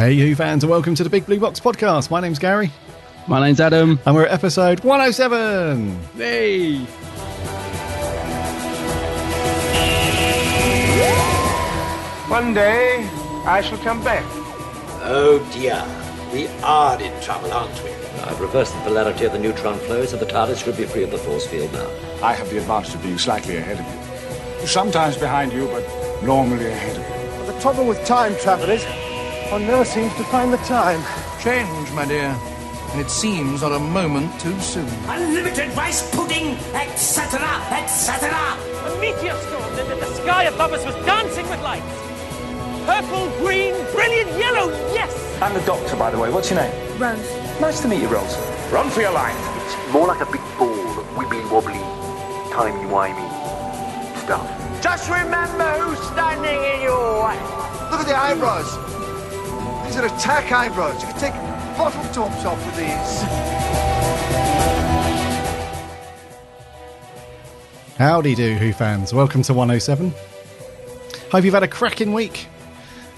Hey you fans, and welcome to the Big Blue Box podcast. My name's Gary. My name's Adam. And we're at episode 107. Hey! One day, I shall come back. Oh dear, we are in trouble, aren't we? I've reversed the polarity of the neutron flow, so the TARDIS should be free of the force field now. I have the advantage of being slightly ahead of you. Sometimes behind you, but normally ahead of you. The trouble with time travel is, one never seems to find the time. Change, my dear. And it seems not a moment too soon. Unlimited rice pudding, etc., etc. A meteor storm, and the sky above us was dancing with lights. Purple, green, brilliant yellow, yes! I'm the doctor, by the way. What's your name? Rose. Nice to meet you, Rose. Run for your life. It's more like a big ball of wibbly-wobbly, timey-wimey stuff. Just remember who's standing in your way. Look at the eyebrows. These are attack eyebrows. You can take bottle tops off with these. Howdy do, Who fans. Welcome to 107. Hope you've had a cracking week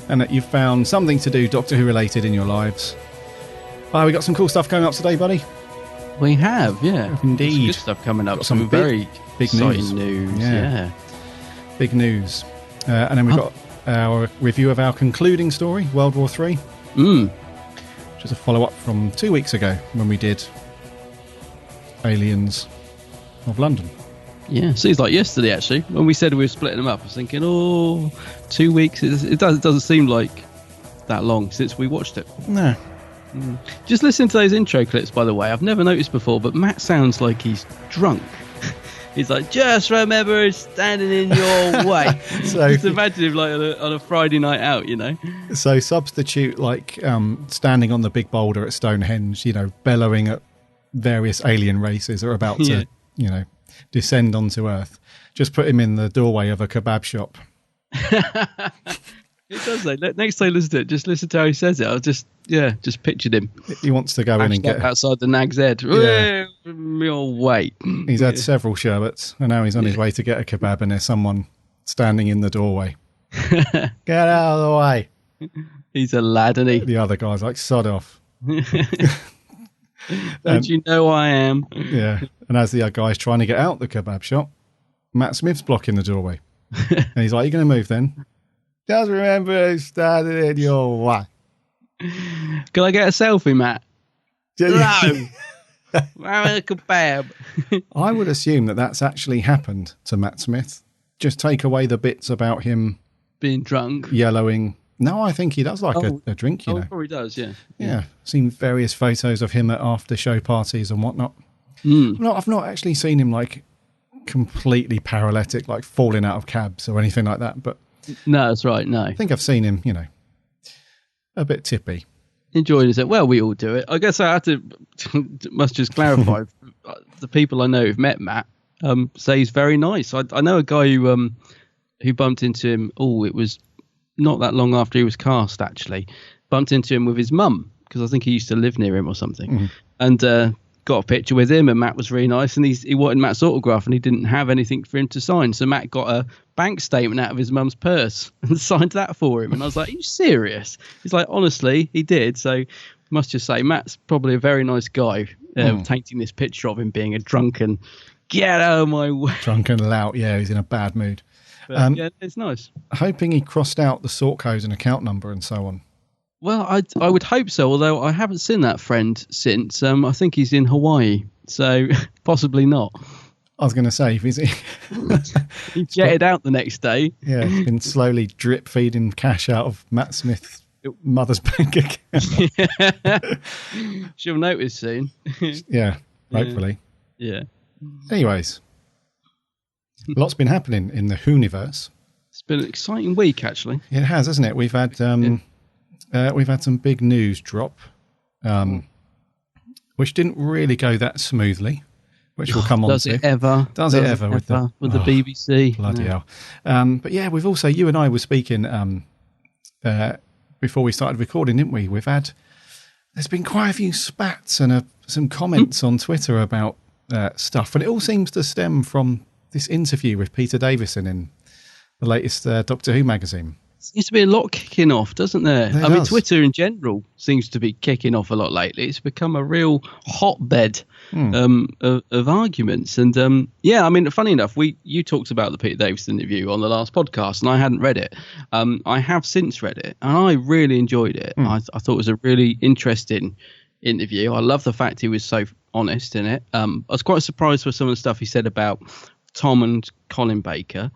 and that you've found something to do Doctor Who related in your lives. We got some cool stuff coming up today, buddy. We have, yeah. Indeed. Some good stuff coming up. Got some very big exciting news. Yeah. Big news. And then we've got our review of our concluding story, World War III. Which is a follow-up from 2 weeks ago when we did Aliens of London. Yeah, seems like yesterday, actually. When we said we were splitting them up, I was thinking, 2 weeks. It doesn't seem like that long since we watched it. No. Just listen to those intro clips, by the way. I've never noticed before, but Matt sounds like he's drunk. He's like, just remember standing in your way. So just imagine him like on a Friday night out, you know. So substitute like standing on the big boulder at Stonehenge, you know, bellowing at various alien races are about to, you know, descend onto Earth. Just put him in the doorway of a kebab shop. It does though. Next time listen to it, just listen to how he says it. Just pictured him. He wants to go in and get outside the Nag's Head. Yeah. Your way. He's had several sherbets and now he's on his way to get a kebab and there's someone standing in the doorway. Get out of the way. He's a lad, isn't he? The other guy's like, sod off. Don't you know I am? Yeah. And as the other guy's trying to get out the kebab shop, Matt Smith's blocking the doorway. And he's like, you going to move then? Just remember who started in your way. Can I get a selfie, Matt? No. I'm a kebab. I would assume that that's actually happened to Matt Smith. Just take away the bits about him being drunk, yellowing. No, I think he does like a drink, you know. Probably does, yeah. Yeah. Seen various photos of him at after show parties and whatnot. I've not actually seen him like completely paralytic, like falling out of cabs or anything like that. But no, that's right. No, I think I've seen him, you know, a bit tippy. Enjoying it. Well, we all do it. I guess I have to must just clarify. The people I know who've met Matt say he's very nice. I know a guy who bumped into him. It was not that long after he was cast. Actually, bumped into him with his mum because I think he used to live near him or something, and got a picture with him. And Matt was really nice, and he wanted Matt's autograph, and he didn't have anything for him to sign. So Matt got a bank statement out of his mum's purse and signed that for him. And I was like, are you serious? He's like, honestly, he did. So must just say, Matt's probably a very nice guy, tainting this picture of him being a drunken, get out of my way. Drunken lout, yeah, he's in a bad mood. But, yeah, it's nice. Hoping he crossed out the sort code and account number and so on. Well, I would hope so, although I haven't seen that friend since. I think he's in Hawaii, so possibly not. I was going to say, he jetted out the next day. Yeah, he's been slowly drip feeding cash out of Matt Smith's mother's bank account. She'll notice soon. Yeah, hopefully. Yeah. Anyways, lots been happening in the Whoniverse. It's been an exciting week, actually. It has, hasn't it? We've had some big news drop, which didn't really go that smoothly. Which we'll come on to. Does it ever with the BBC? Bloody hell. But yeah, we've also, you and I were speaking before we started recording, didn't we? There's been quite a few spats and some comments on Twitter about stuff, and it all seems to stem from this interview with Peter Davison in the latest Doctor Who magazine. Seems to be a lot kicking off, doesn't there? There I mean, does. Twitter in general seems to be kicking off a lot lately. It's become a real hotbed of arguments. And yeah, I mean, funny enough, you talked about the Peter Davison interview on the last podcast, and I hadn't read it. I have since read it, and I really enjoyed it. I thought it was a really interesting interview. I love the fact he was so honest in it. I was quite surprised with some of the stuff he said about Tom and Colin Baker,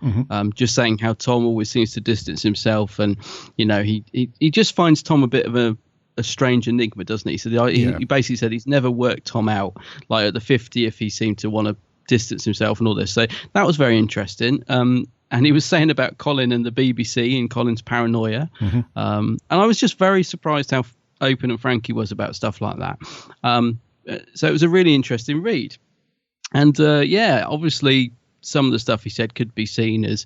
just saying how Tom always seems to distance himself, and he just finds Tom a bit of a strange enigma, doesn't he? So he basically said he's never worked Tom out. Like at the 50th, he seemed to want to distance himself and all this. So that was very interesting. And he was saying about Colin and the BBC and Colin's paranoia. And I was just very surprised how open and frank he was about stuff like that. So it was a really interesting read. And yeah, obviously some of the stuff he said could be seen as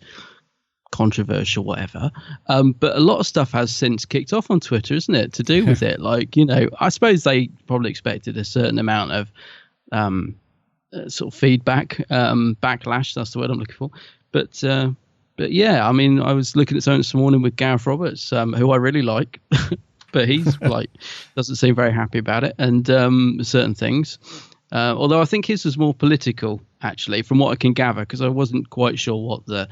controversial, whatever. But a lot of stuff has since kicked off on Twitter, isn't it? To do with it. Like, I suppose they probably expected a certain amount of sort of feedback, backlash. That's the word I'm looking for. But yeah, I mean, I was looking at something this morning with Gareth Roberts, who I really like, but he's like, doesn't seem very happy about it. And certain things. Although I think his was more political, actually, from what I can gather, because I wasn't quite sure what the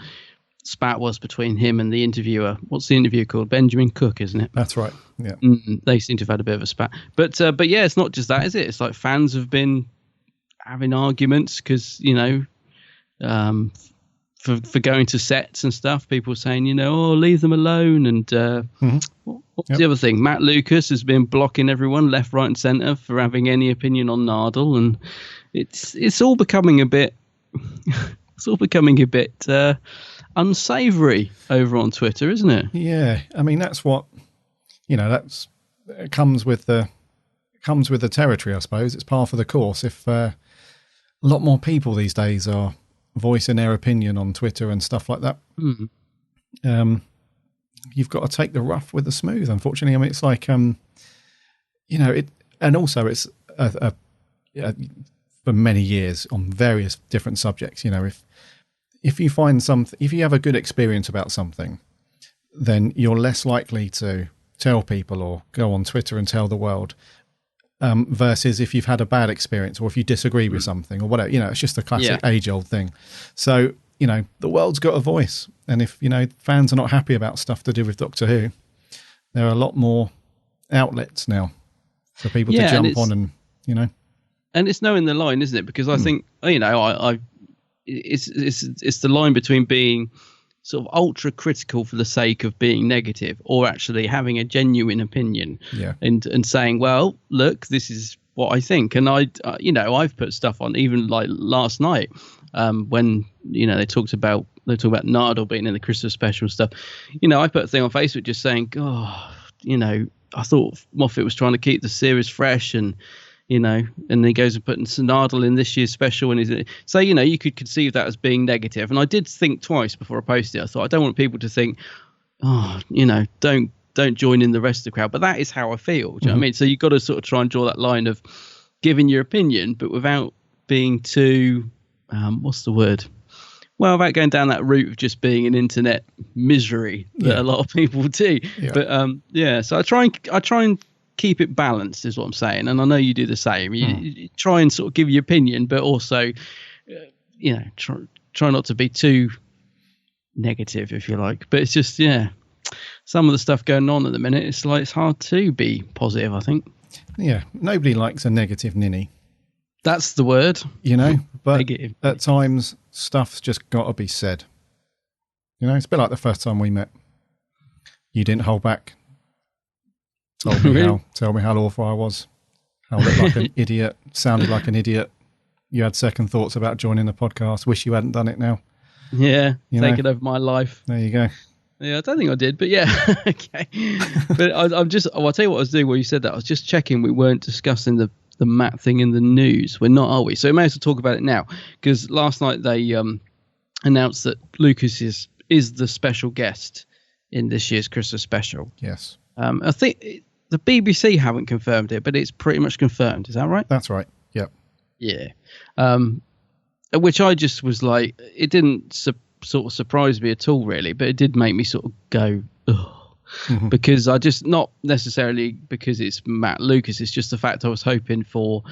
spat was between him and the interviewer. What's the interview called? Benjamin Cook, isn't it? That's right. Yeah. They seem to have had a bit of a spat. But yeah, it's not just that, is it? It's like fans have been having arguments because, for going to sets and stuff, people saying, leave them alone. And what's the other thing? Matt Lucas has been blocking everyone left, right, and centre for having any opinion on Nardal, and it's all becoming a bit unsavoury over on Twitter, isn't it? Yeah, I mean that's what that's it comes with the territory, I suppose. It's par for the course. If a lot more people these days are voicing their opinion on Twitter and stuff like that, you've got to take the rough with the smooth, unfortunately. I mean, it's like it, and also it's for many years on various different subjects. If you find if you have a good experience about something, then you're less likely to tell people or go on Twitter and tell the world. Versus if you've had a bad experience or if you disagree with something or whatever, it's just a classic age-old thing. So, the world's got a voice. And if, fans are not happy about stuff to do with Doctor Who, there are a lot more outlets now for people to jump on and. And it's knowing the line, isn't it? Because I think, it's the line between being sort of ultra critical for the sake of being negative or actually having a genuine opinion and saying, well, look, this is what I think. And I've put stuff on even like last night when, they talked about Nardal being in the Christmas special stuff. I put a thing on Facebook just saying, I thought Moffat was trying to keep the series fresh and and he goes and putting Nardal in this year's special, and so you could conceive that as being negative. And I did think twice before I posted it. I thought I don't want people to think, don't join in the rest of the crowd. But that is how I feel. Do you know what I mean? So you've got to sort of try and draw that line of giving your opinion, but without being too, what's the word? Well, without going down that route of just being an internet misery that a lot of people do. Yeah. But so I try and keep it balanced is what I'm saying, and I know you do the same. You try and sort of give your opinion, but also try not to be too negative, if you like. But it's just some of the stuff going on at the minute, it's hard to be positive, I think. Nobody likes a negative ninny, that's the word, but negative. At times stuff's just got to be said. It's a bit like the first time we met. You didn't hold back. Tell me how awful I was. How I looked like an idiot, sounded like an idiot. You had second thoughts about joining the podcast. Wish you hadn't done it now. Yeah, taking over my life. There you go. Yeah, I don't think I did, but yeah, okay. But I'll tell you what I was doing while you said that. I was just checking we weren't discussing the Matt thing in the news. We're not, are we? So we may as well talk about it now, because last night they announced that Lucas is the special guest in this year's Christmas special. Yes. I think the BBC haven't confirmed it, but it's pretty much confirmed. Is that right? That's right. Yep. Yeah. Which I just was like, it didn't sort of surprise me at all, really, but it did make me sort of go, ugh. Because I just, not necessarily because it's Matt Lucas, it's just the fact I was hoping for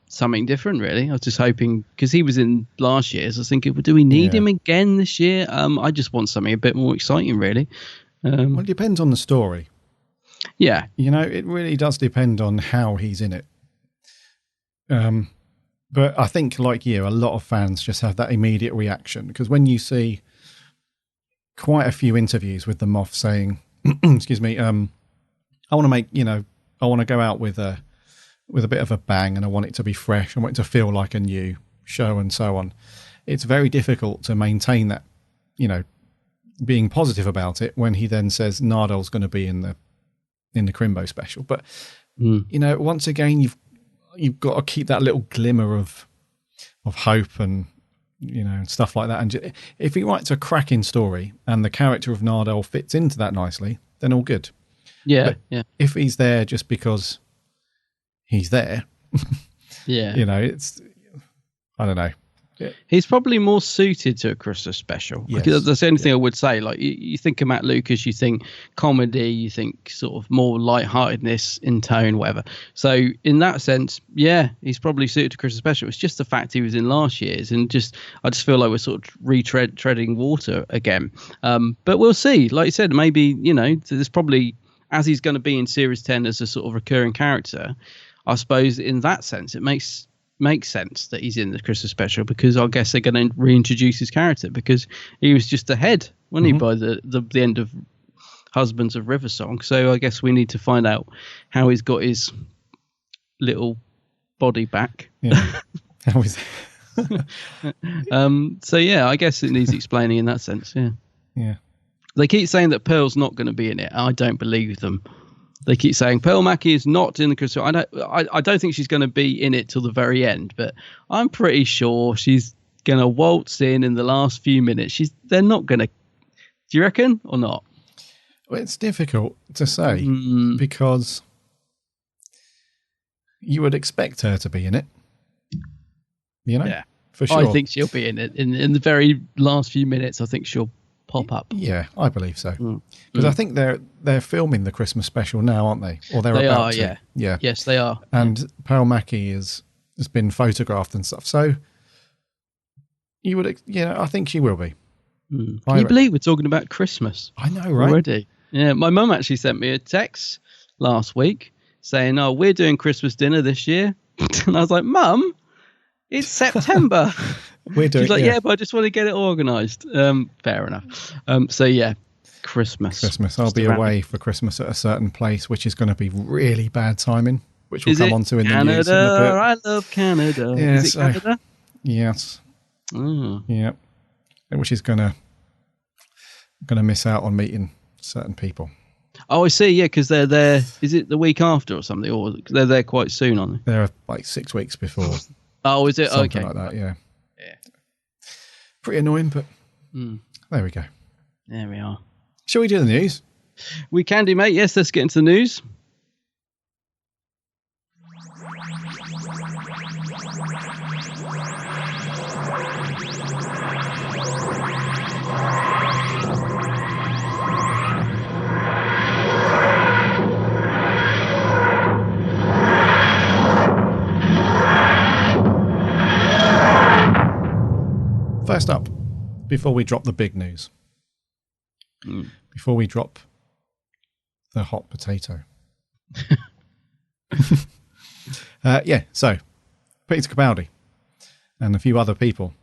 something different, really. I was just hoping, because he was in last year, so I was thinking, well, do we need him again this year? I just want something a bit more exciting, really. Well, it depends on the story. Yeah. You know, it really does depend on how he's in it. But I think, like you, a lot of fans just have that immediate reaction, because when you see quite a few interviews with the Moff saying, excuse me, I want to make, I want to go out with a bit of a bang, and I want it to be fresh. I want it to feel like a new show and so on. It's very difficult to maintain that, being positive about it when he then says Nardel's going to be in the Crimbo special. But, once again, you've got to keep that little glimmer of hope and, stuff like that. And if he writes a cracking story and the character of Nardel fits into that nicely, then all good. Yeah. But yeah. if he's there just because he's there, yeah, it's, I don't know. He's probably more suited to a Christmas special. Yes. Because that's the only thing I would say. Like, you think of Matt Lucas, you think comedy, you think sort of more lightheartedness in tone, whatever. So in that sense, yeah, he's probably suited to Christmas special. It's just the fact he was in last year's, and I just feel like we're sort of treading water again. But we'll see. Like you said, maybe, there's probably, as he's going to be in Series 10 as a sort of recurring character, I suppose in that sense it makes sense that he's in the Christmas special, because I guess they're going to reintroduce his character, because he was just ahead, wasn't he, by the end of Husbands of Riversong. So I guess we need to find out how he's got his little body back. Yeah. How is so yeah, I guess it needs explaining in that sense. Yeah. Yeah. They keep saying that Pearl's not going to be in it. I don't believe them. They keep saying Pearl Mackie is not in the Christmas. I don't think she's going to be in it till the very end, but I'm pretty sure she's going to waltz in the last few minutes. They're not going to. Do you reckon or not? Well, it's difficult to say because you would expect her to be in it. Yeah, for sure. I think she'll be in it in the very last few minutes. I think she'll pop up. Yeah, I believe so. Because I think they're filming the Christmas special now, aren't they? Or they are, to. Yeah. Yeah. Yes, they are. And Pearl Mackie has been photographed and stuff. So you would, I think she will be. Can you believe we're talking about Christmas? I know, right? Already. Yeah, my mum actually sent me a text last week saying, "Oh, we're doing Christmas dinner this year," and I was like, "Mum, it's September." We're doing. She's like, yeah, but I just want to get it organised. Fair enough. So yeah, Christmas. I'll be away for Christmas at a certain place, which is going to be really bad timing, which we'll come on to in Canada? the news in a bit. I love Canada. Yeah, is it Canada? Yes. Oh. Yeah. Which is going to miss out on meeting certain people. Oh, I see. Yeah, because they're there. Is it the week after or something, or they're there quite soon, aren't they? They're like 6 weeks before. Oh, is it? Something Okay, like that. Yeah. Pretty annoying, but there we go. There we are. Shall we do the news? We can do, mate. Yes, let's get into the news. First up, before we drop the big news, before we drop the hot potato. So Peter Capaldi and a few other people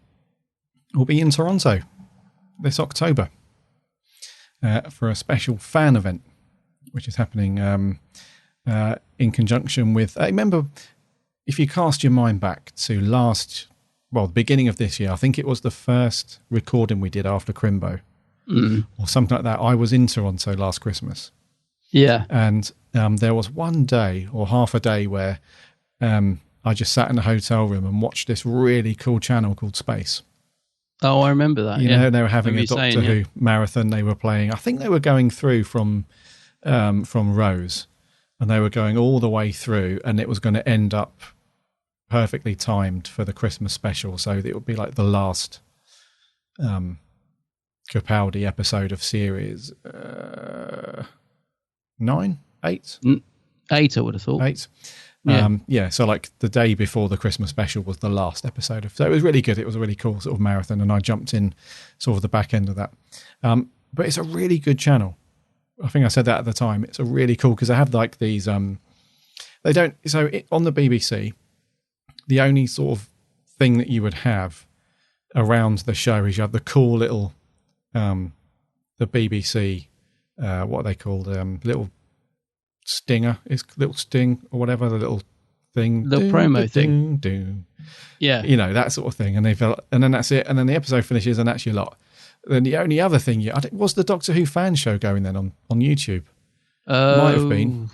will be in Toronto this October for a special fan event, which is happening in conjunction with, remember, if you cast your mind back to the beginning of this year, I think it was the first recording we did after Crimbo or something like that. I was in Toronto last Christmas. Yeah. And there was one day or half a day where I just sat in a hotel room and watched this really cool channel called Space. Oh, I remember that. You know, they were having a Doctor Who marathon. They were playing, I think they were going through from Rose, and they were going all the way through, and it was going to end up perfectly timed for the Christmas special, so it would be like the last Capaldi episode of series 9, 8? 8, I would have thought. 8. Yeah. So like the day before the Christmas special was the last episode so it was really good. It was a really cool sort of marathon, and I jumped in sort of the back end of that. But it's a really good channel. I think I said that at the time. It's a really cool, because they have like these they don't, so on the BBC, the only sort of thing that you would have around the show is you have the cool little the BBC what are they called, little stinger, it's little sting or whatever, the little thing, the promo thing, yeah, you know, that sort of thing, and then that's it, and then the episode finishes, and that's your lot. Then the only other thing was the Doctor Who fan show going then on YouTube. Might have been,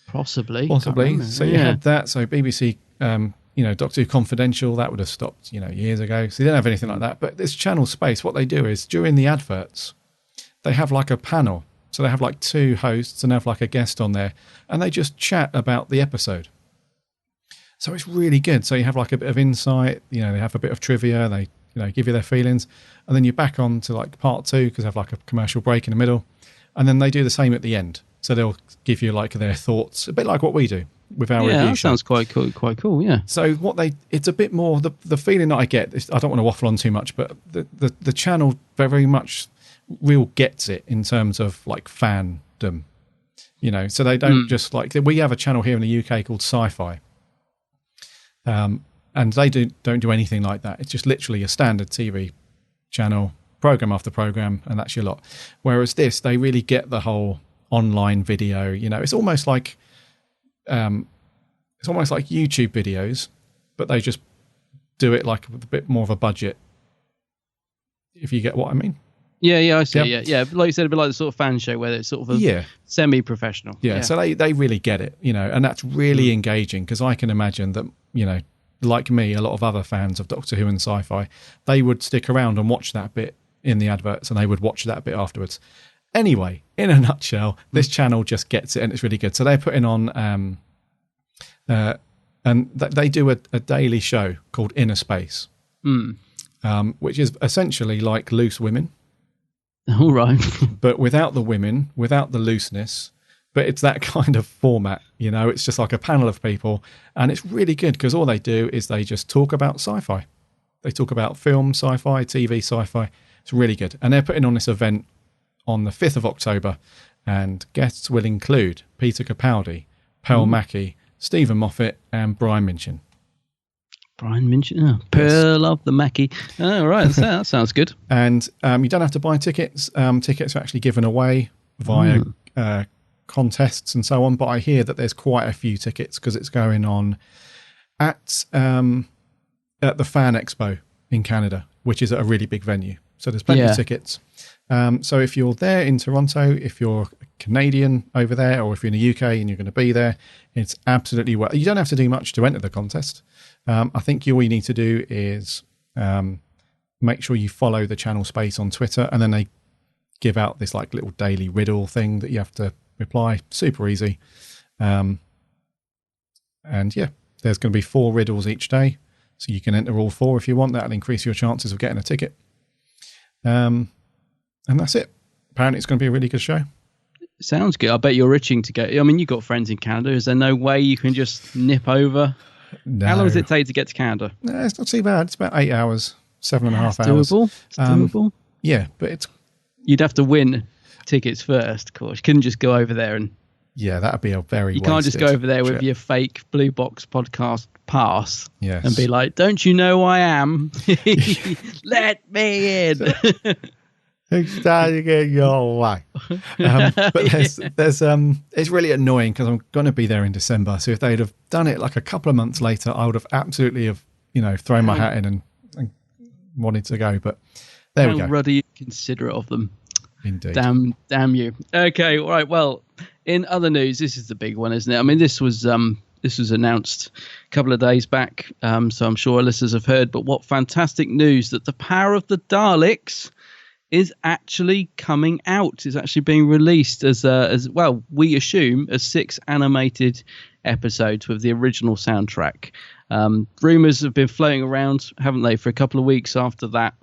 possibly. So you had that. So BBC, Doctor Who Confidential, that would have stopped, years ago. So they didn't have anything like that. But this Channel Space, what they do is during the adverts, they have like a panel. So they have like 2 hosts and have like a guest on there, and they just chat about the episode. So it's really good. So you have like a bit of insight, they have a bit of trivia, they give you their feelings, and then you're back on to like part 2 because they have like a commercial break in the middle, and then they do the same at the end. So they'll give you like their thoughts, a bit like what we do with our review show. Yeah, that sounds quite cool, yeah. So it's a bit more, the feeling that I get, I don't want to waffle on too much, but the channel very much real gets it in terms of like fandom, so they don't just like, we have a channel here in the UK called Sci-Fi, and they don't do anything like that. It's just literally a standard TV channel, program after program, and that's your lot. Whereas this, they really get the whole online video. It's almost like YouTube videos, but they just do it like with a bit more of a budget. If you get what I mean. Yeah, I see. Yeah. Like you said, a bit like the sort of fan show where it's sort of semi-professional. Yeah, so they really get it, and that's really engaging, because I can imagine that, like me, a lot of other fans of Doctor Who and Sci-Fi, they would stick around and watch that bit in the adverts, and they would watch that bit afterwards. Anyway, in a nutshell, this channel just gets it, and it's really good. So they're putting on, and they do a daily show called Inner Space, which is essentially like Loose Women. All right. But without the women, without the looseness, but it's that kind of format, it's just like a panel of people, and it's really good because all they do is they just talk about sci-fi. They talk about film sci-fi, TV sci-fi. It's really good. And they're putting on this event on the 5th of October, and guests will include Peter Capaldi, Pearl Mackie, Stephen Moffat, and Brian Minchin. Pearl of the Mackie. Oh, right, that sounds good. And you don't have to buy tickets. Tickets are actually given away via contests and so on, but I hear that there's quite a few tickets because it's going on at the Fan Expo in Canada, which is at a really big venue. So there's plenty of tickets. So if you're there in Toronto, if you're Canadian over there, or if you're in the UK and you're going to be there, it's absolutely worth. You don't have to do much to enter the contest. I think all you need to do is make sure you follow the Channel Space on Twitter, and then they give out this like little daily riddle thing that you have to reply. Super easy. And yeah, there's going to be 4 riddles each day, so you can enter all 4 if you want. That'll increase your chances of getting a ticket. And that's it. Apparently it's going to be a really good show. Sounds good. I bet you're itching to go. I mean, you've got friends in Canada. Is there no way you can just nip over? No. How long does it take to get to Canada? No, it's not too bad. It's about 8 hours, 7.5 hours. It's doable. Yeah, but you'd have to win tickets first, of course. You couldn't just go over there and... Yeah, that'd be a very You can't just go over there with your fake Blue Box podcast pass and be like, don't you know I am? Let me in. It's starting to get your way. But there's it's really annoying because I'm going to be there in December. So if they'd have done it like a couple of months later, I would have absolutely thrown my hat in and wanted to go. But there we go. How ruddy considerate of them. Indeed. Damn you. Okay, all right. Well, in other news, this is the big one, isn't it? I mean, this was announced a couple of days back, so I'm sure our listeners have heard. But what fantastic news that The Power of the Daleks is actually coming out. It's actually being released as well, we assume, as 6 animated episodes with the original soundtrack. Rumours have been floating around, haven't they, for a couple of weeks after that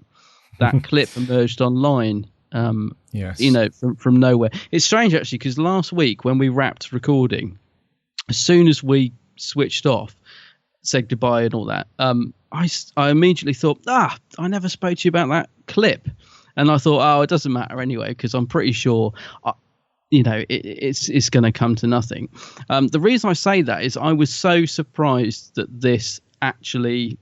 clip emerged online. Yes. You know, from nowhere. It's strange actually, because last week when we wrapped recording, as soon as we switched off, said goodbye and all that, I immediately thought, I never spoke to you about that clip. And I thought, it doesn't matter anyway, because I'm pretty sure, it's going to come to nothing. The reason I say that is I was so surprised that this actually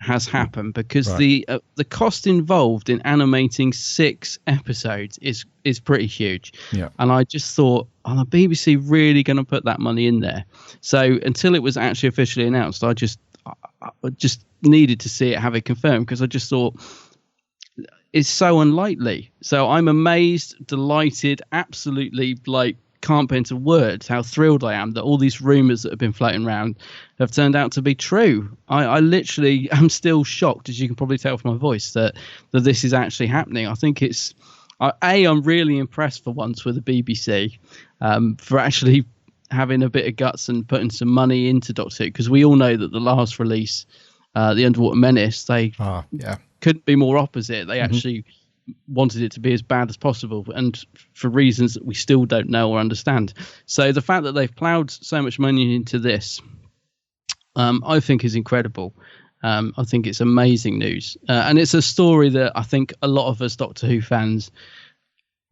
has happened, because the cost involved in animating 6 episodes is pretty huge. Yeah. And I just thought, are the BBC really going to put that money in there? So until it was actually officially announced, I just needed to see it, have it confirmed, because I just thought it's so unlikely. So I'm amazed, delighted, absolutely can't put into words how thrilled I am that all these rumors that have been floating around have turned out to be true. I literally am still shocked, as you can probably tell from my voice, that this is actually happening. I think it's I'm really impressed for once with the BBC for actually having a bit of guts and putting some money into Doctor Who, because we all know that the last release, The Underwater Menace, they couldn't be more opposite. They actually wanted it to be as bad as possible, and for reasons that we still don't know or understand. So the fact that they've ploughed so much money into this, I think is incredible. I think it's amazing news, and it's a story that I think a lot of us Doctor Who fans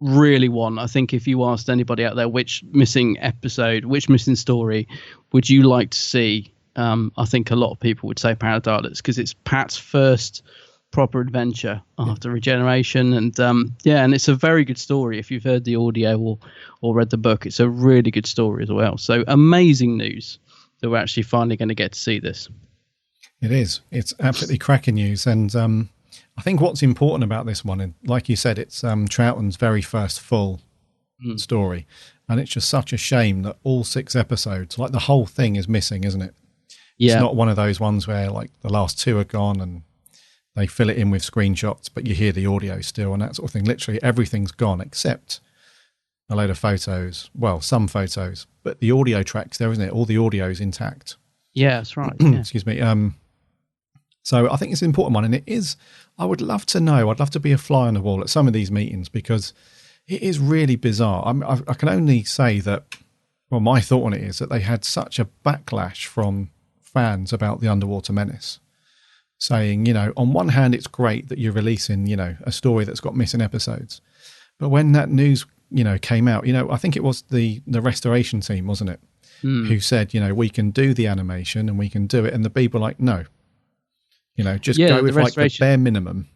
really want. I think if you asked anybody out there which missing episode, which missing story would you like to see, I think a lot of people would say Paradise, because it's Pat's first proper adventure after regeneration, and and it's a very good story. If you've heard the audio or read the book, it's a really good story as well. So amazing news that we're actually finally going to get to see this. It is. It's absolutely cracking news, and I think what's important about this one, and like you said, it's Troughton's very first full story, and it's just such a shame that all 6 episodes, like the whole thing, is missing, isn't it? Yeah. It's not one of those ones where like the last 2 are gone and they fill it in with screenshots, but you hear the audio still and that sort of thing. Literally everything's gone except a load of photos. Well, some photos, but the audio track's there, isn't it? All the audio's intact. Yeah, that's right. Yeah. Excuse me. So I think it's an important one, and it is. I would love to know. I'd love to be a fly on the wall at some of these meetings, because it is really bizarre. I can only say that, well, my thought on it is that they had such a backlash from fans about the Underwater Menace, saying, on one hand, it's great that you're releasing, a story that's got missing episodes. But when that news, came out, I think it was the restoration team, wasn't it? Who said, we can do the animation and we can do it. And the people were like, no, just go with like the bare minimum,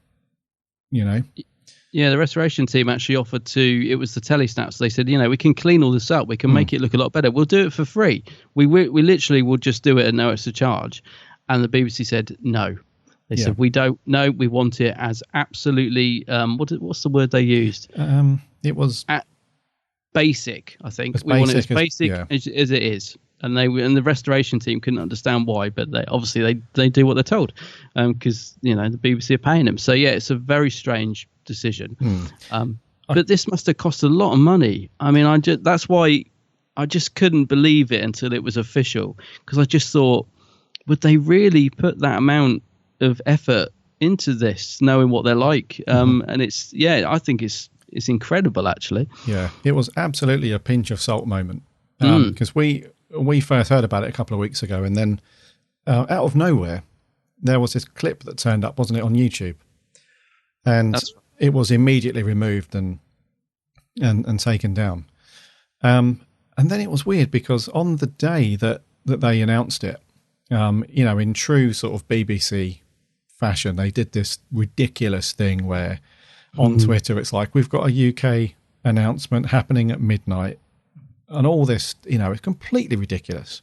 Yeah, the restoration team actually offered it was the Telesnaps. They said, we can clean all this up. We can make it look a lot better. We'll do it for free. We literally will just do it at no extra charge. And the BBC said, no. They said, we don't know. We want it as absolutely, what's the word they used? It was basic, I think. We want it as basic as it is. And the restoration team couldn't understand why, but they do what they're told, because the BBC are paying them. So it's a very strange decision. But this must have cost a lot of money. I mean, that's why I just couldn't believe it until it was official, because I just thought, would they really put that amount of effort into this, knowing what they're like? And I think it's incredible, actually. Yeah, it was absolutely a pinch of salt moment, because we first heard about it a couple of weeks ago, and then out of nowhere there was this clip that turned up, wasn't it, on YouTube, and it was immediately removed and taken down. And then it was weird, because on the day that they announced it, in true sort of BBC fashion, they did this ridiculous thing where on Twitter it's like, we've got a UK announcement happening at midnight, and all this, it's completely ridiculous.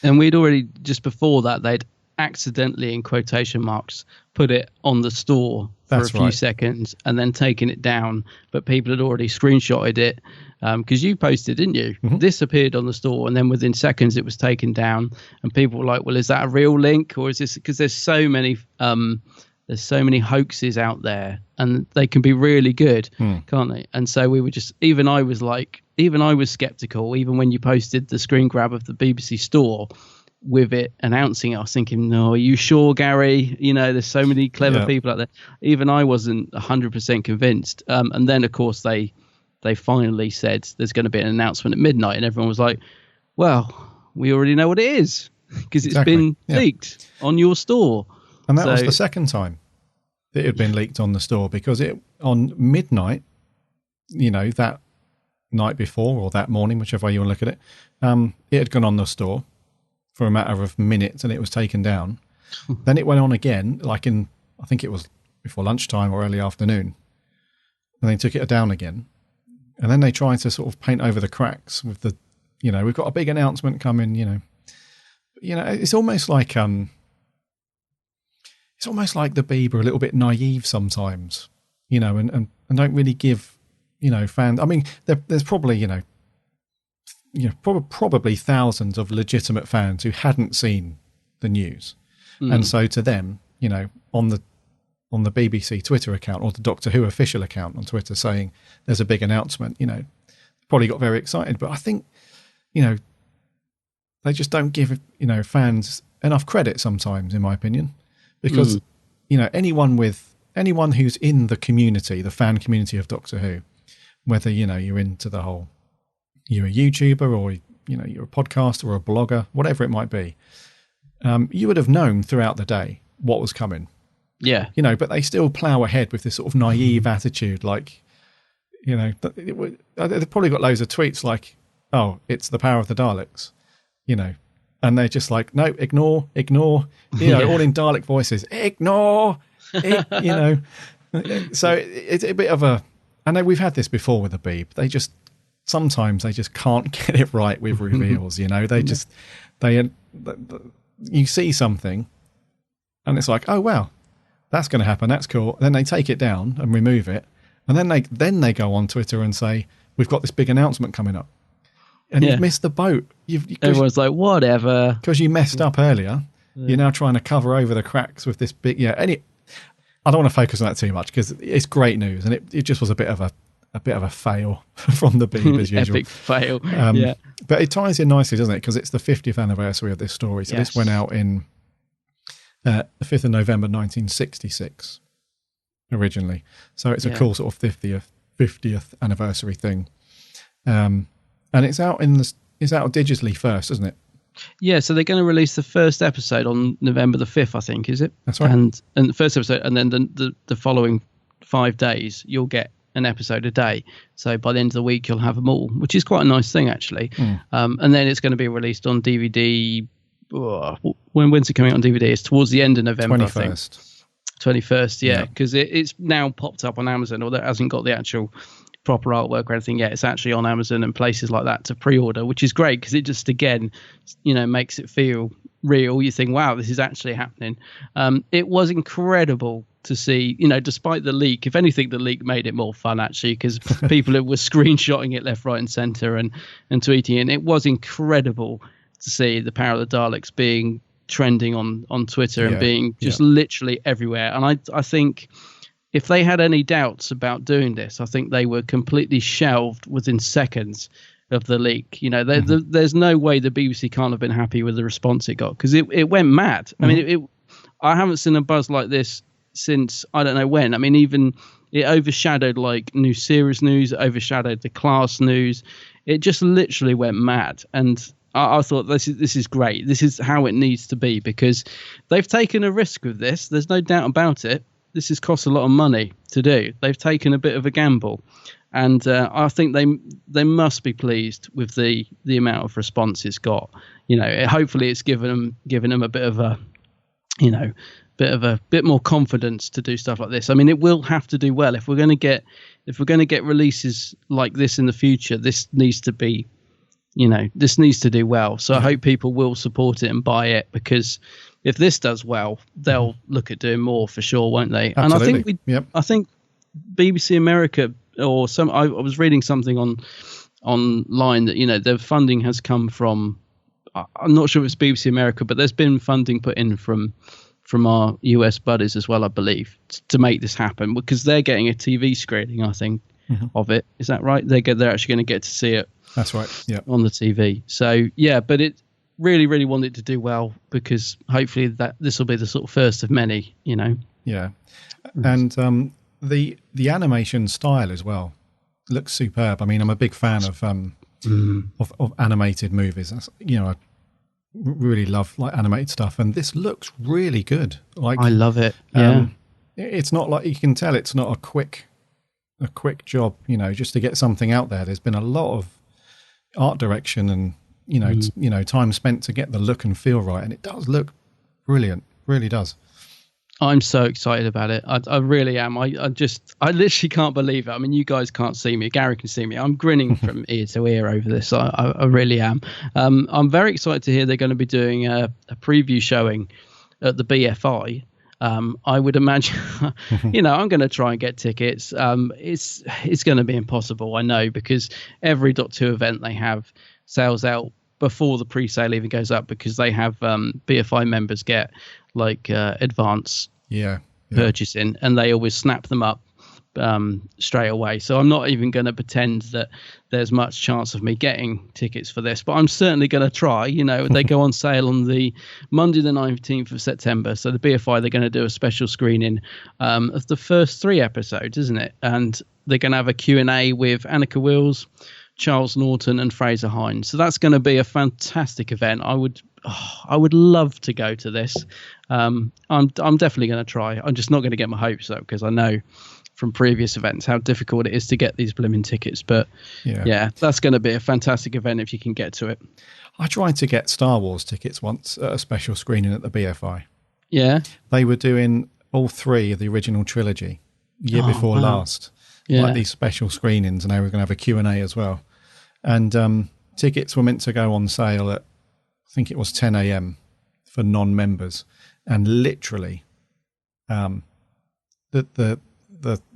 And we'd already, just before that, they'd accidentally, in quotation marks, put it on the store for a few seconds and then taken it down. But people had already screenshotted it, because you posted, didn't you? This appeared on the store, and then within seconds it was taken down. And people were like, well, is that a real link, or is this, because there's so many hoaxes out there, and they can be really good, can't they? And so we were just, even I was skeptical, even when you posted the screen grab of the BBC store, with it announcing it, I was thinking, no, are you sure, Gary? You know, there's so many clever people out there. Even I wasn't 100% convinced. And then, of course, they finally said there's going to be an announcement at midnight, and everyone was like, well, we already know what it is because it's been leaked on your store. And that was the second time that it had been leaked on the store, because it on midnight, you know, that night before or that morning, whichever way you want to look at it, it had gone on the store for a matter of minutes and it was taken down. Then it went on again, like I think it was before lunchtime or early afternoon, and they took it down again. And then they tried to sort of paint over the cracks with the, you know, we've got a big announcement coming, you know. It's almost like the Beeb are a little bit naive sometimes, you know, and don't really give, you know, fans. I mean, there's probably, probably thousands of legitimate fans who hadn't seen the news, and so to them, you know, on the BBC Twitter account or the Doctor Who official account on Twitter saying there's a big announcement, you know, probably got very excited. But I think, you know, they just don't give, you know, fans enough credit sometimes, in my opinion, because, you know, anyone who's in the community, the fan community of Doctor Who, whether, you know, you're into the whole, you're a YouTuber or, you know, you're a podcaster or a blogger, whatever it might be, you would have known throughout the day what was coming. Yeah. You know, but they still plough ahead with this sort of naive attitude, like, you know, they've probably got loads of tweets like, oh, it's the power of the Daleks, you know, and they're just like, no, ignore, you know, all in Dalek voices, ignore, you know. So it's a bit of a, I know we've had this before with the Beeb. Sometimes they just can't get it right with reveals, you know. You see something and it's like, oh, wow, that's going to happen. That's cool. Then they take it down and remove it. And then they go on Twitter and say, we've got this big announcement coming up. And you've missed the boat. Everyone's like, whatever. Because you messed up earlier. Yeah. You're now trying to cover over the cracks with this big, I don't want to focus on that too much because it's great news. And it just was a bit of a fail from the Beeb as usual. Epic fail. But it ties in nicely, doesn't it? Because it's the 50th anniversary of this story. So this went out in the 5th of November 1966 originally. So it's a cool sort of 50th anniversary thing. And it's out digitally first, isn't it? Yeah, so they're going to release the first episode on November the 5th, I think, is it? That's right. And the first episode, and then the following 5 days, you'll get an episode a day. So by the end of the week, you'll have them all, which is quite a nice thing, actually. And then it's going to be released on DVD. When's it coming out on DVD? It's towards the end of November, 21st. I think. 21st, yeah, because it's now popped up on Amazon, although it hasn't got the actual proper artwork or anything yet. It's actually on Amazon and places like that to pre-order, which is great because it just, again, you know, makes it feel real. You think, wow, this is actually happening. It was incredible to see, you know, despite the leak. If anything, the leak made it more fun, actually, because people were screenshotting it left, right and centre and tweeting. And it was incredible to see the power of the Daleks being trending on Twitter and being just literally everywhere. And I think if they had any doubts about doing this, I think they were completely shelved within seconds of the leak. You know, there's no way the BBC can't have been happy with the response it got, because it went mad. I mean, I haven't seen a buzz like this since I don't know when. I mean, even it overshadowed like new series news, it overshadowed the class news. It just literally went mad. And I thought this is great. This is how it needs to be, because they've taken a risk with this. There's no doubt about it. This has cost a lot of money to do. They've taken a bit of a gamble, and I think they must be pleased with the amount of response it's got. You know, hopefully it's given them a bit of a, you know, bit more confidence to do stuff like this. I mean, it will have to do well if we're going to get releases like this in the future. This needs to be, you know, this needs to do well. So I hope people will support it and buy it, because if this does well, they'll look at doing more for sure, won't they? Absolutely. And I think BBC America or I was reading something online that, you know, their funding has come from, I'm not sure if it's BBC America, but there's been funding put in from our US buddies as well, I believe, to make this happen, because they're getting a TV screening, I think, of it. Is that right? They're actually going to get to see it. That's right. Yeah. On the TV. So yeah, but really, really want it to do well because hopefully that this will be the sort of first of many, you know. Yeah. And the animation style as well looks superb. I mean, I'm a big fan of animated movies. That's, you know, I really love like animated stuff, and this looks really good. Like, I love it. Yeah. It's not like, you can tell it's not a quick job, you know, just to get something out there. There's been a lot of art direction and, you know, time spent to get the look and feel right, and it does look brilliant. Really does. I'm so excited about it. I really am. I literally can't believe it. I mean, you guys can't see me. Gary can see me. I'm grinning from ear to ear over this. I really am. I'm very excited to hear they're going to be doing a preview showing at the BFI. I would imagine, you know, I'm going to try and get tickets. It's going to be impossible, I know, because every .2 event they have sales out before the pre-sale even goes up, because they have BFI members get like advance purchasing, and they always snap them up straight away. So I'm not even going to pretend that there's much chance of me getting tickets for this, but I'm certainly going to try. You know, they go on sale on the Monday the 19th of September. So the BFI, they're going to do a special screening of the first 3 episodes, isn't it? And they're going to have a Q&A with Annika Wills, Charles Norton and Fraser Hines. So that's going to be a fantastic event. I would love to go to this. I'm definitely going to try. I'm just not going to get my hopes up, because I know from previous events how difficult it is to get these blooming tickets. But yeah, that's going to be a fantastic event if you can get to it. I tried to get Star Wars tickets once at a special screening at the BFI. Yeah. They were doing all 3 of the original trilogy year before last. Yeah. Like these special screenings, and they were going to have a Q&A as well. And tickets were meant to go on sale at, I think it was 10 a.m. for non-members. And literally, the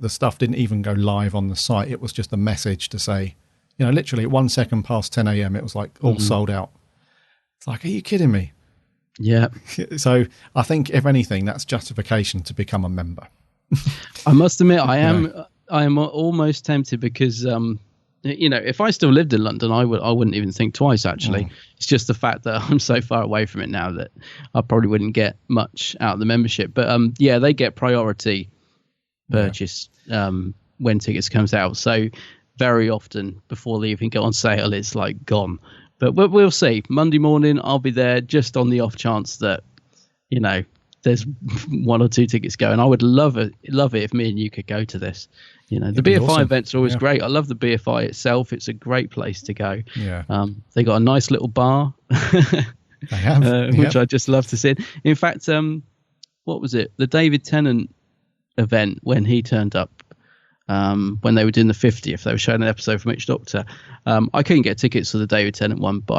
stuff didn't even go live on the site. It was just a message to say, you know, literally 1 second past 10 a.m. it was like all sold out. It's like, are you kidding me? Yeah. So I think, if anything, that's justification to become a member. I must admit, I am almost tempted, because you know, if I still lived in London, I wouldn't even think twice, actually. It's just the fact that I'm so far away from it now that I probably wouldn't get much out of the membership. But yeah, they get priority purchase when tickets comes out. So very often before they even go on sale, it's like gone. But we'll see. Monday morning, I'll be there, just on the off chance that, you know, there's 1 or 2 tickets going. I would love it if me and you could go to this. You know, the BFI awesome. events are always great. I love the BFI itself. It's a great place to go. Yeah. They got a nice little bar, They have, which I just love to see. In fact, what was it? The David Tennant event, when he turned up, when they were doing the 50th, they were showing an episode from each Doctor. I couldn't get tickets for the David Tennant one, but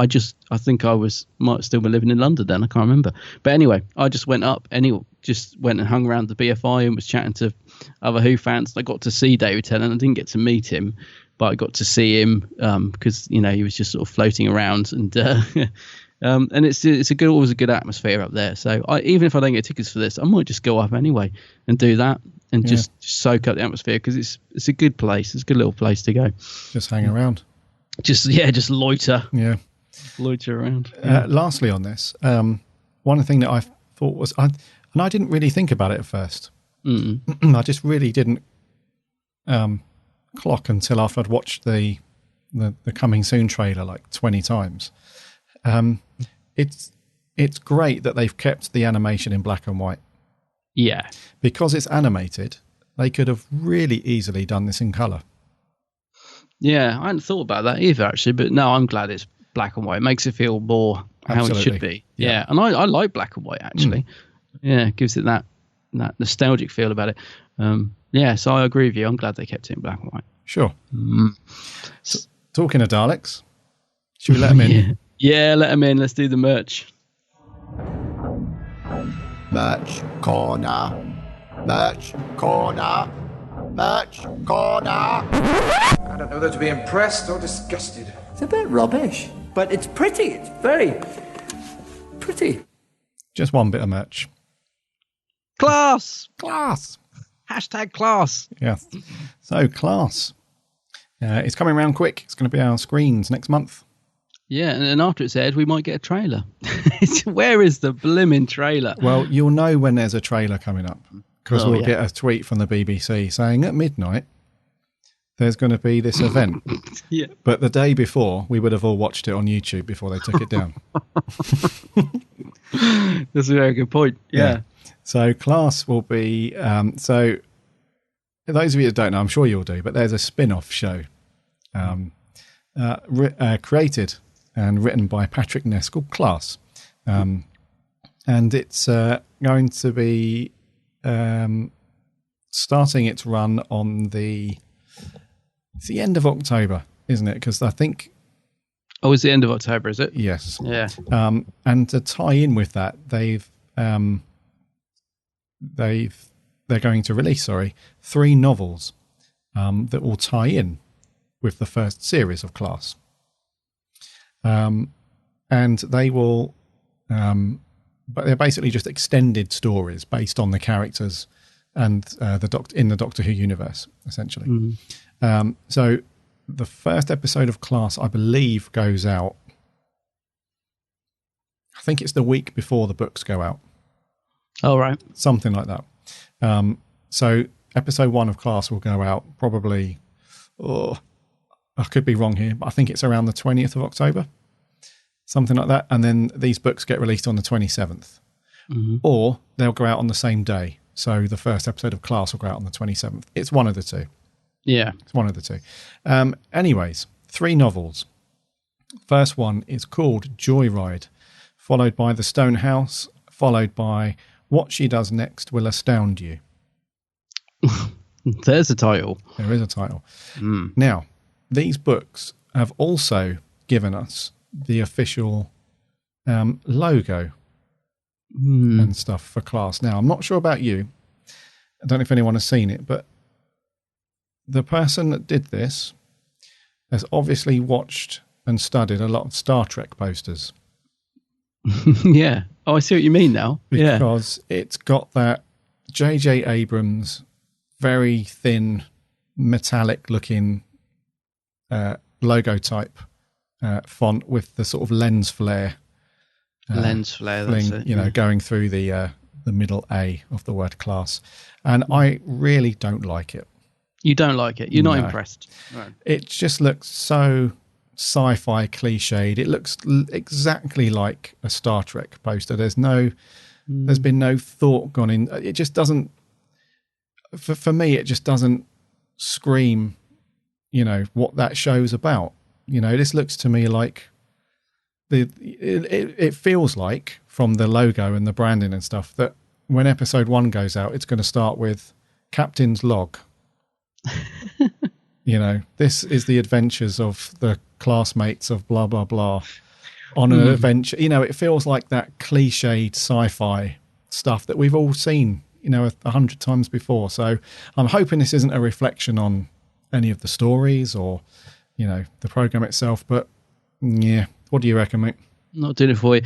I think I might still be living in London then. I can't remember. But anyway, I just went up just went and hung around the BFI and was chatting to other Who fans. I got to see David Tennant. I didn't get to meet him, but I got to see him because, you know, he was just sort of floating around, and it's always a good atmosphere up there. So even if I don't get tickets for this, I might just go up anyway and do that and just soak up the atmosphere, because it's a good place. It's a good little place to go. Just hang around. Just loiter. Yeah. Loiter around. Lastly on this, one thing that I thought was, and I didn't really think about it at first. I just really didn't clock until after I'd watched the Coming Soon trailer like 20 times. It's great that they've kept the animation in black and white. Yeah. Because it's animated, they could have really easily done this in colour. Yeah, I hadn't thought about that either, actually. But no, I'm glad it's black and white. It makes it feel more how it should be. Yeah. And I like black and white, actually. Yeah, it gives it that nostalgic feel about it. Yeah, so I agree with you. I'm glad they kept it in black and white. Sure. So, talking of Daleks, should we let them in? Yeah, let them in. Let's do the merch. Merch corner. Merch corner. Merch corner. I don't know whether to be impressed or disgusted. It's a bit rubbish, but it's pretty. It's very pretty. Just one bit of merch. Class. #class. Yes. So, Class. It's coming around quick. It's going to be our screens next month. Yeah, and after it's aired, we might get a trailer. Where is the blimmin' trailer? Well, you'll know when there's a trailer coming up, because we'll get a tweet from the BBC saying at midnight there's going to be this event. Yeah. But the day before, we would have all watched it on YouTube before they took it down. That's a very good point. Yeah. So Class will be... so those of you that don't know, I'm sure you'll do, but there's a spin-off show created and written by Patrick Ness called Class. And it's going to be starting its run on it's the end of October, isn't it? Because I think... Oh, it's the end of October, is it? Yes. Yeah. And to tie in with that, they're going to release, 3 novels that will tie in with the first series of Class. And they will, but they're basically just extended stories based on the characters and in the Doctor Who universe, essentially. Mm-hmm. So the first episode of Class, I believe, goes out. I think it's the week before the books go out. Oh, right. Something like that. So episode 1 of Class will go out probably, I could be wrong here, but I think it's around the 20th of October. Something like that. And then these books get released on the 27th. Mm-hmm. Or they'll go out on the same day. So the first episode of Class will go out on the 27th. It's one of the two. Yeah. It's one of the two. Anyways, 3 novels. First one is called Joyride, followed by The Stone House, followed by What She Does Next Will Astound You. There's a title. There is a title. Mm. Now, these books have also given us the official logo and stuff for Class. Now, I'm not sure about you. I don't know if anyone has seen it, but the person that did this has obviously watched and studied a lot of Star Trek posters. Yeah. Oh, I see what you mean now. Because it's got that J.J. Abrams very thin, metallic-looking logo type font with the sort of lens flare. That's it. Going through the middle A of the word Class. And I really don't like it. You don't like it? You're not impressed? Right. It just looks so sci-fi cliched. It looks exactly like a Star Trek poster. There's been no thought gone in. It just doesn't, for me, it just doesn't scream, what that show's about. This looks to me like it feels like from the logo and the branding and stuff that when episode 1 goes out, it's going to start with Captain's Log. This is the adventures of the classmates of blah, blah, blah on an adventure. It feels like that cliched sci-fi stuff that we've all seen, 100 times before. So I'm hoping this isn't a reflection on any of the stories or, the program itself. But yeah, what do you reckon, mate? Not doing it for you.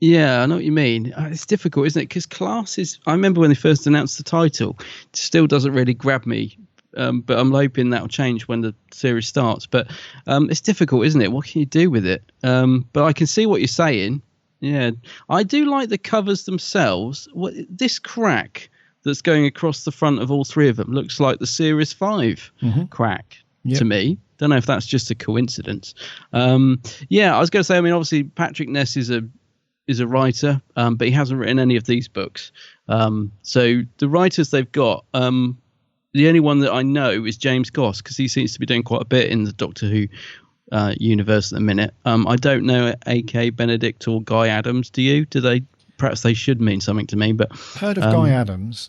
Yeah, I know what you mean. It's difficult, isn't it? Because Class is... I remember when they first announced the title, it still doesn't really grab me. But I'm hoping that'll change when the series starts. But it's difficult, isn't it? What can you do with it? But I can see what you're saying. Yeah. I do like the covers themselves. This crack that's going across the front of all 3 of them looks like the Series 5 crack to me. Don't know if that's just a coincidence. Yeah, I was going to say, obviously, Patrick Ness is a writer, but he hasn't written any of these books. So the writers they've got, the only one that I know is James Goss, because he seems to be doing quite a bit in the Doctor Who universe at the minute. I don't know A.K. Benedict or Guy Adams. Do you? Perhaps they should mean something to me. But heard of Guy Adams.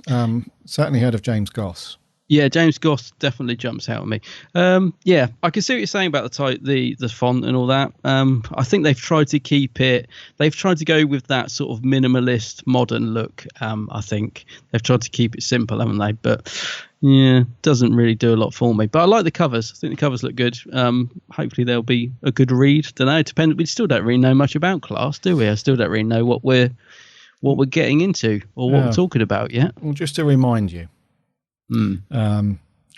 Certainly heard of James Goss. Yeah, James Goss definitely jumps out at me. Yeah, I can see what you're saying about the font and all that. I think they've tried to keep it. They've tried to go with that sort of minimalist, modern look. I think they've tried to keep it simple, haven't they? But yeah, doesn't really do a lot for me. But I like the covers. I think the covers look good. Hopefully they'll be a good read. Don't know. We still don't really know much about Class, do we? I still don't really know what we're getting into or what we're talking about yet. Well, just to remind you.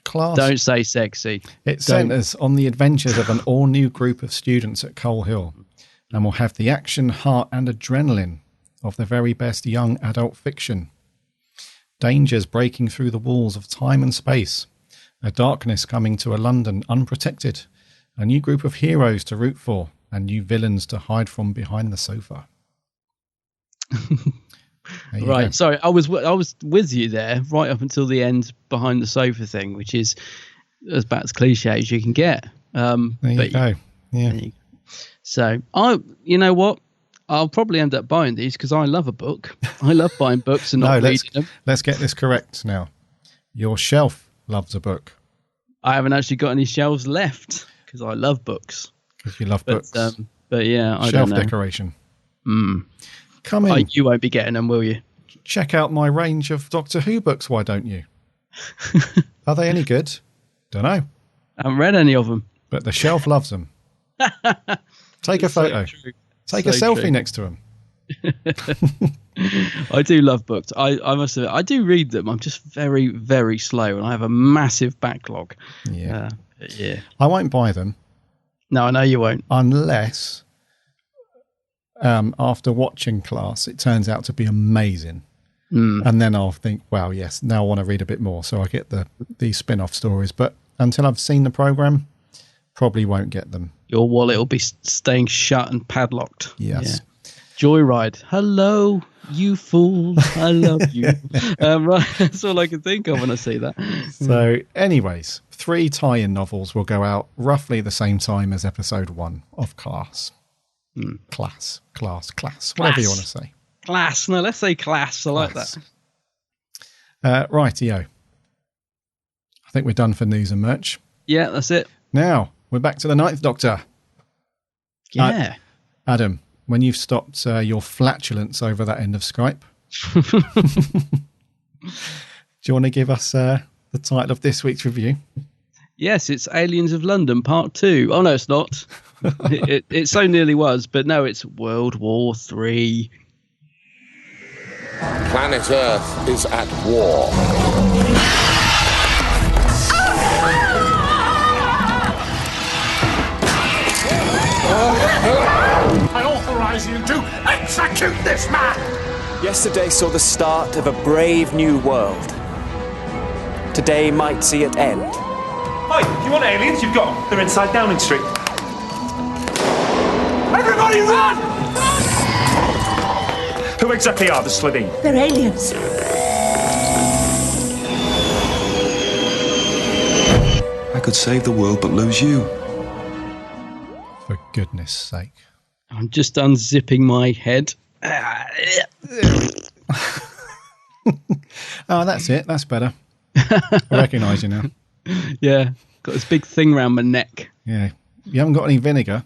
Class. Don't say sexy. It centres on the adventures of an all-new group of students at Coal Hill, and will have the action, heart and adrenaline of the very best young adult fiction. Dangers breaking through the walls of time and space, a darkness coming to a London unprotected, a new group of heroes to root for, and new villains to hide from behind the sofa. Right, sorry, I was with you there right up until the end behind the sofa thing, which is about as cliche as you can get. There you go. Yeah. So you know what? I'll probably end up buying these because I love a book. I love buying books and not reading them. Let's get this correct now. Your shelf loves a book. I haven't actually got any shelves left because I love books. Because you love books. But yeah, I shelf don't know. Decoration. Come in. You won't be getting them, will you? Check out my range of Doctor Who books, why don't you? Are they any good? Don't know. I haven't read any of them. But the shelf loves them. Take a photo. Take a selfie next to them. I do love books. I must admit, I do read them. I'm just very, very slow, and I have a massive backlog. Yeah. Yeah. I won't buy them. No, I know you won't. Unless, after watching Class, it turns out to be amazing. And then I'll think, wow, yes, now I want to read a bit more. So I get the spin-off stories. But until I've seen the programme, probably won't get them. Your wallet will be staying shut and padlocked. Yes. Yeah. Joyride. Hello, you fool. I love you. Right. That's all I can think of when I see that. So anyways, 3 tie-in novels will go out roughly the same time as episode 1 of Class. Class. Whatever you want to say. Class. No, let's say class. I like that. Rightio. I think we're done for news and merch. Yeah, that's it. Now, we're back to the 9th Doctor. Yeah. Adam, when you've stopped your flatulence over that end of Skype, do you want to give us the title of this week's review? Yes, it's Aliens of London Part 2. Oh, no, it's not. it so nearly was, but no, it's World War III. Planet Earth is at war. I authorize you to execute this man! Yesterday saw the start of a brave new world. Today might see it end. Hi, if you want aliens, you've got them. They're inside Downing Street. Everybody run! Who exactly are the Slitheen? They're aliens. I could save the world but lose you. For goodness sake. I'm just unzipping my head. Oh, that's it. That's better. I recognise you now. Yeah. Got this big thing around my neck. Yeah. You haven't got any vinegar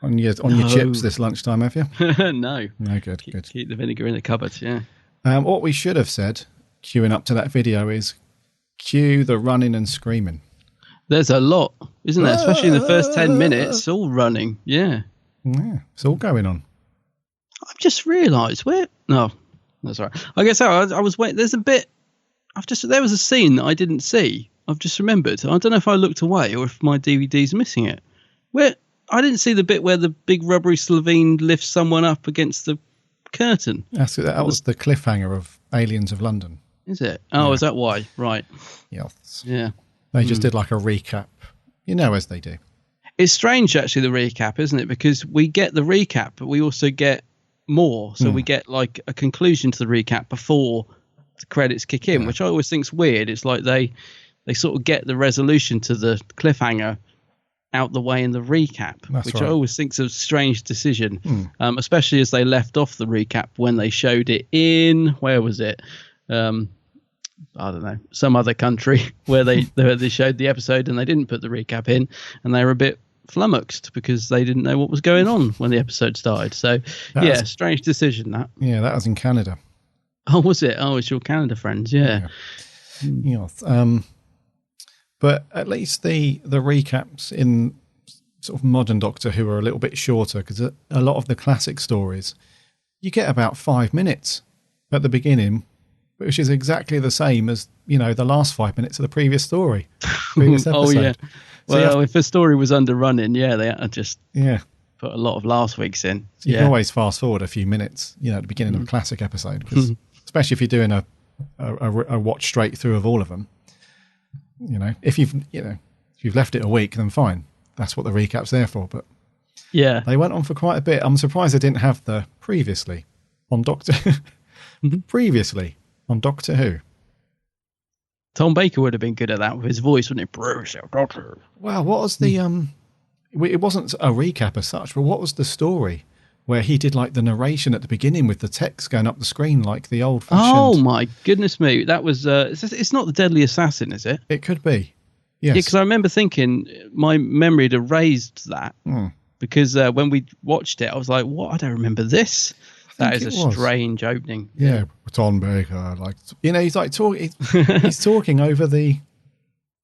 on your chips this lunchtime, have you? No. No, good. Keep the vinegar in the cupboard, yeah. What we should have said, queuing up to that video, is cue the running and screaming. There's a lot, isn't there? Especially in the first 10 minutes, all running. Yeah. Yeah, it's all going on. I've just realised where... No, that's all right. I guess I was waiting. There's a bit... There was a scene that I didn't see. I've just remembered. I don't know if I looked away or if my DVD's missing it. Where I didn't see the bit where the big rubbery Slitheen lifts someone up against the curtain. That was the cliffhanger of Aliens of London. Is it? Oh, yeah. Is that why? Right. Yes. Yeah. They just did like a recap, as they do. It's strange, actually, the recap, isn't it? Because we get the recap, but we also get more. So we get like a conclusion to the recap before the credits kick in, which I always think's weird. It's like they sort of get the resolution to the cliffhanger out the way in the recap, which I always think's a strange decision, especially as they left off the recap when they showed it in, where was it? I don't know, some other country where they showed the episode and they didn't put the recap in, and they were a bit flummoxed because they didn't know what was going on when the episode started. So strange decision that. Yeah, that was in Canada. Oh, was it? Oh, it's your Canada friends, yeah. But at least the recaps in sort of modern Doctor Who are a little bit shorter, because a lot of the classic stories, you get about 5 minutes at the beginning which is exactly the same as, the last 5 minutes of the previous story. Previous episode. Oh, yeah. So well, if the story was underrunning, they had to just Yeah. put a lot of last week's in. So you can always fast forward a few minutes, at the beginning of a classic episode, because especially if you're doing a watch straight through of all of them, if you've left it a week, then fine. That's what the recap's there for. But yeah, they went on for quite a bit. I'm surprised they didn't have the previously on Doctor Who. Tom Baker would have been good at that with his voice, wouldn't it? Bruce, Doctor. Wow, what was the it wasn't a recap as such, but what was the story where he did like the narration at the beginning with the text going up the screen like the old fashioned? Oh my goodness me, that was it's not the Deadly Assassin, is it? It could be. Yes. Yeah, because I remember thinking my memory had erased that because when we watched it, I was like, "What? I don't remember this." That is a strange opening. Yeah, Tom Baker, he's like talking. He's talking over the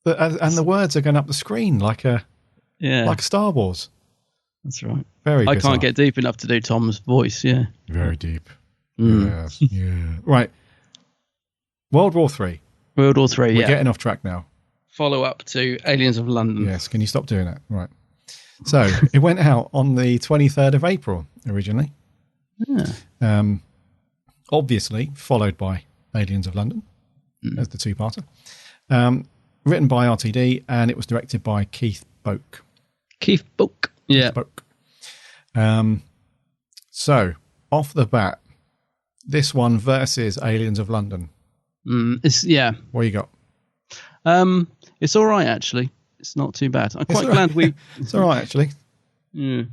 and the words are going up the screen like Star Wars. That's right. Very. I bizarre. can't get deep enough to do Tom's voice. Yeah. Very deep. Yes. Yeah. Right. World War III. World War III. We're getting off track now. Follow up to Aliens of London. Yes. Can you stop doing that? Right. So it went out on the 23rd of April originally. Yeah. Obviously followed by Aliens of London as the two-parter. Written by RTD, and it was directed by Keith Boak. Keith Boak. Yeah. Boak. So off the bat, this one versus Aliens of London. What you got? It's all right actually. It's not too bad. I'm quite glad we. It's all right actually. Yeah.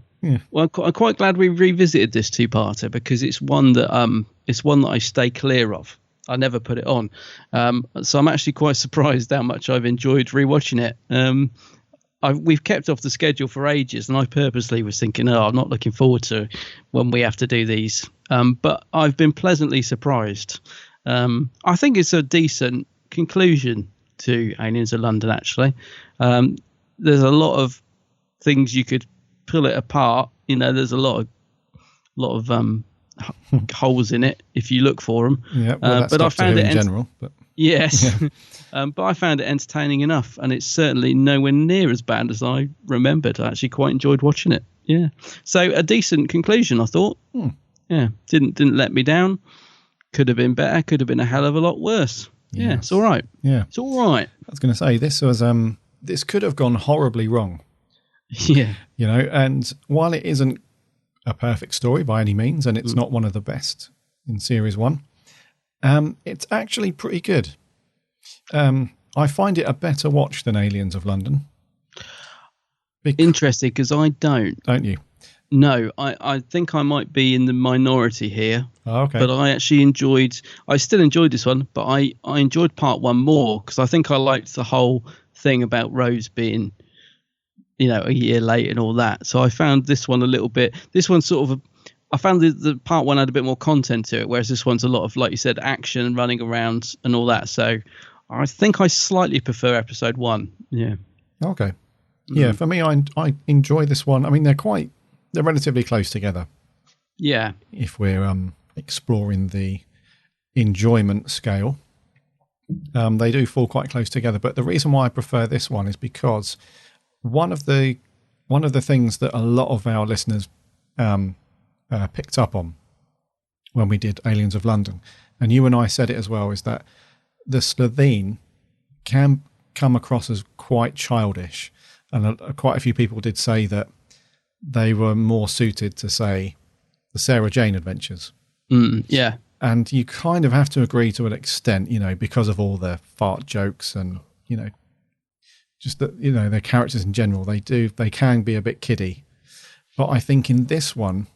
Well, I'm quite glad we revisited this two-parter because it's one that I stay clear of. I never put it on, so I'm actually quite surprised how much I've enjoyed rewatching it. We've kept off the schedule for ages, and I purposely was thinking, I'm not looking forward to when we have to do these. But I've been pleasantly surprised. I think it's a decent conclusion to Aliens of London. Actually, there's a lot of things you could pull it apart. There's a lot of holes in it if you look for them. Yeah, well, but I found it in general. But yes, but I found it entertaining enough, and it's certainly nowhere near as bad as I remembered. I actually quite enjoyed watching it. Yeah, so a decent conclusion, I thought. Yeah, didn't let me down. Could have been better. Could have been a hell of a lot worse. Yeah, it's all right. Yeah, it's all right. I was going to say this could have gone horribly wrong. Yeah, and while it isn't a perfect story by any means, and it's not one of the best in series one, it's actually pretty good. I find it a better watch than Aliens of London. Interesting, because I don't you? No, I think I might be in the minority here. Oh, okay. But I still enjoyed this one, but I enjoyed part one more because I think I liked the whole thing about Rose being, a year late and all that. So I found this one I found the part one had a bit more content to it, whereas this one's a lot of, like you said, action and running around and all that. So I think I slightly prefer episode one. Yeah. Okay. Yeah, for me, I enjoy this one. I mean, they're relatively close together. Yeah. If we're exploring the enjoyment scale, they do fall quite close together. But the reason why I prefer this one is because one of the things that a lot of our listeners picked up on when we did Aliens of London, and you and I said it as well, is that the Slitheen can come across as quite childish, and quite a few people did say that they were more suited to, say, the Sarah Jane Adventures. Yeah. And you kind of have to agree to an extent, because of all the fart jokes and, just that, their characters in general, they can be a bit kiddie. But I think in this one,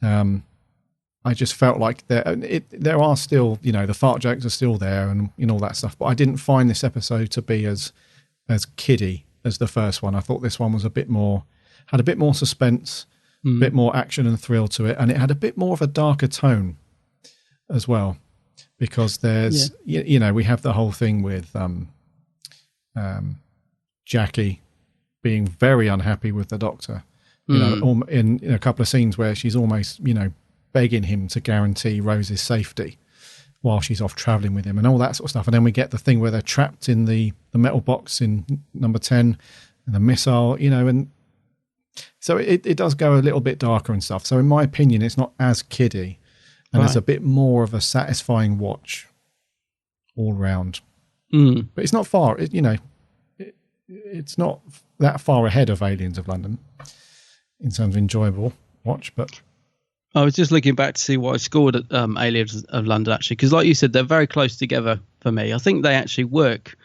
I just felt like there are still, the fart jokes are still there and all that stuff. But I didn't find this episode to be as kiddie as the first one. I thought this one was had a bit more suspense, a bit more action and thrill to it, and it had a bit more of a darker tone as well, because there's we have the whole thing with Jackie being very unhappy with the Doctor, in a couple of scenes where she's almost begging him to guarantee Rose's safety, while she's off traveling with him and all that sort of stuff. And then we get the thing where they're trapped in the metal box in number 10 and the missile, and so it does go a little bit darker and stuff. So in my opinion, it's not as kiddie and it's a bit more of a satisfying watch all round. But it's not far, it's not that far ahead of Aliens of London in terms of enjoyable watch, but I was just looking back to see what I scored at Aliens of London, actually, because like you said, they're very close together for me. I think they actually work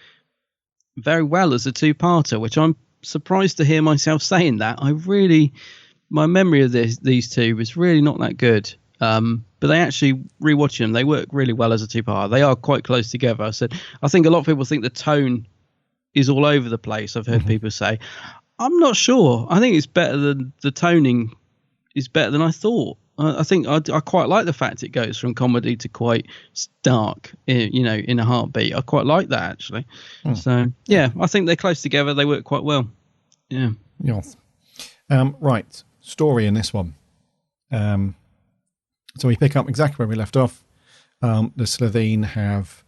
very well as a two-parter, which I'm surprised to hear myself saying that. My memory of these two was really not that good. But they actually, rewatching them, they work really well as a two-parter. They are quite close together. I think a lot of people think the tone is all over the place. I've heard people say. I'm not sure. I think it's better than the toning is better than I thought. I think I quite like the fact it goes from comedy to quite dark, in a heartbeat. I quite like that, actually. So, yeah, I think they're close together. They work quite well. Yeah. Yes. Right. Story in this one. So we pick up exactly where we left off. The Slitheen have...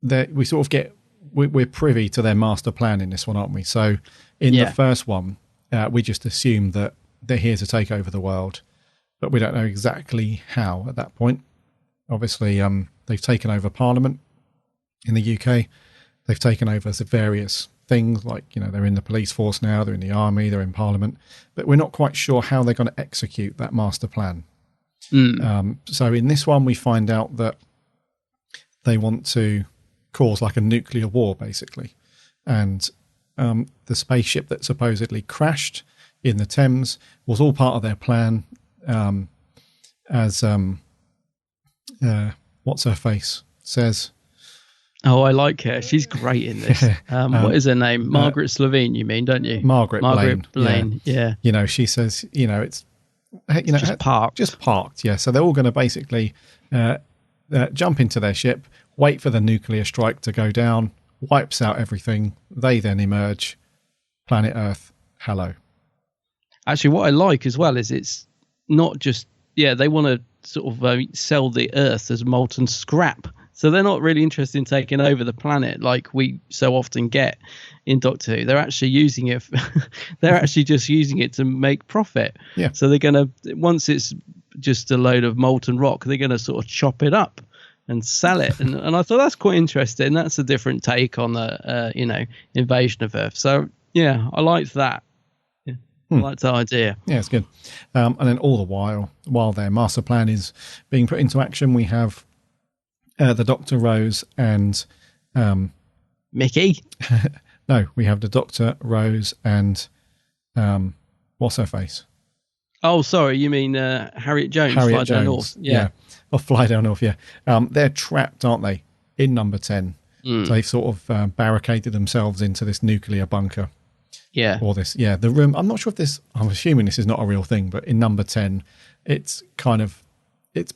we sort of get... We're privy to their master plan in this one, aren't we? So in the first one, we just assume that they're here to take over the world, but we don't know exactly how at that point. Obviously, they've taken over Parliament in the UK. They've taken over various things like, they're in the police force now, they're in the army, they're in Parliament, but we're not quite sure how they're going to execute that master plan. So in this one, we find out that they want to cause like a nuclear war, basically. And the spaceship that supposedly crashed in the Thames was all part of their plan, as what's her face says. Oh, I like her. She's great in this. What is her name? Margaret Slitheen, you mean, don't you? Margaret Blaine. Yeah. She says, it's just parked. Just parked, yeah. So they're all going to basically jump into their ship, wait for the nuclear strike to go down, wipes out everything. They then emerge, planet Earth, hello. Actually, what I like as well is it's not just, they want to sort of sell the Earth as molten scrap. So they're not really interested in taking over the planet like we so often get in Doctor Who. They're actually using it. They're actually just using it to make profit. Yeah. So they're going to, once it's just a load of molten rock, they're going to sort of chop it up and sell it. And I thought that's quite interesting. That's a different take on the, invasion of Earth. So, yeah, I liked that. I like that idea. Yeah, it's good. And then all the while their master plan is being put into action, we have the Doctor, Rose, and Mickey. No, we have the Doctor, Rose, and what's her face? Oh, sorry, you mean Harriet Jones? Harriet Down Jones, North. Yeah. Or Fly Down North. Yeah, they're trapped, aren't they, in number 10? So they've sort of barricaded themselves into this nuclear bunker. Yeah. Or this, the room. I'm not sure if this, I'm assuming this is not a real thing, but in number 10, it's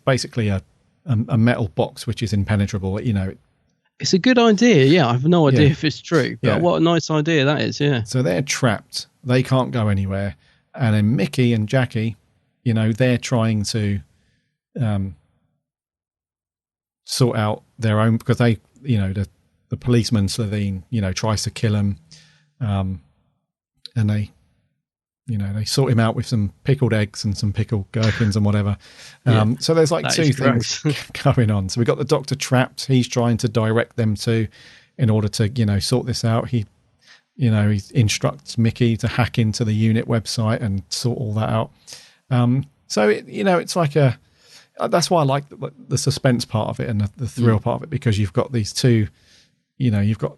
basically a metal box which is impenetrable, It's a good idea, yeah. I have no idea if it's true, but what a nice idea that is, yeah. So they're trapped. They can't go anywhere. And then Mickey and Jackie, they're trying to sort out their own, because they, the policeman Slitheen, tries to kill him. And they sort him out with some pickled eggs and some pickled gherkins and whatever. So there's like two things going on. So we've got the Doctor trapped. He's trying to direct them in order to, sort this out. He instructs Mickey to hack into the unit website and sort all that out. So, it's like that's why I like the suspense part of it and the thrill part of it, because you've got these two, you've got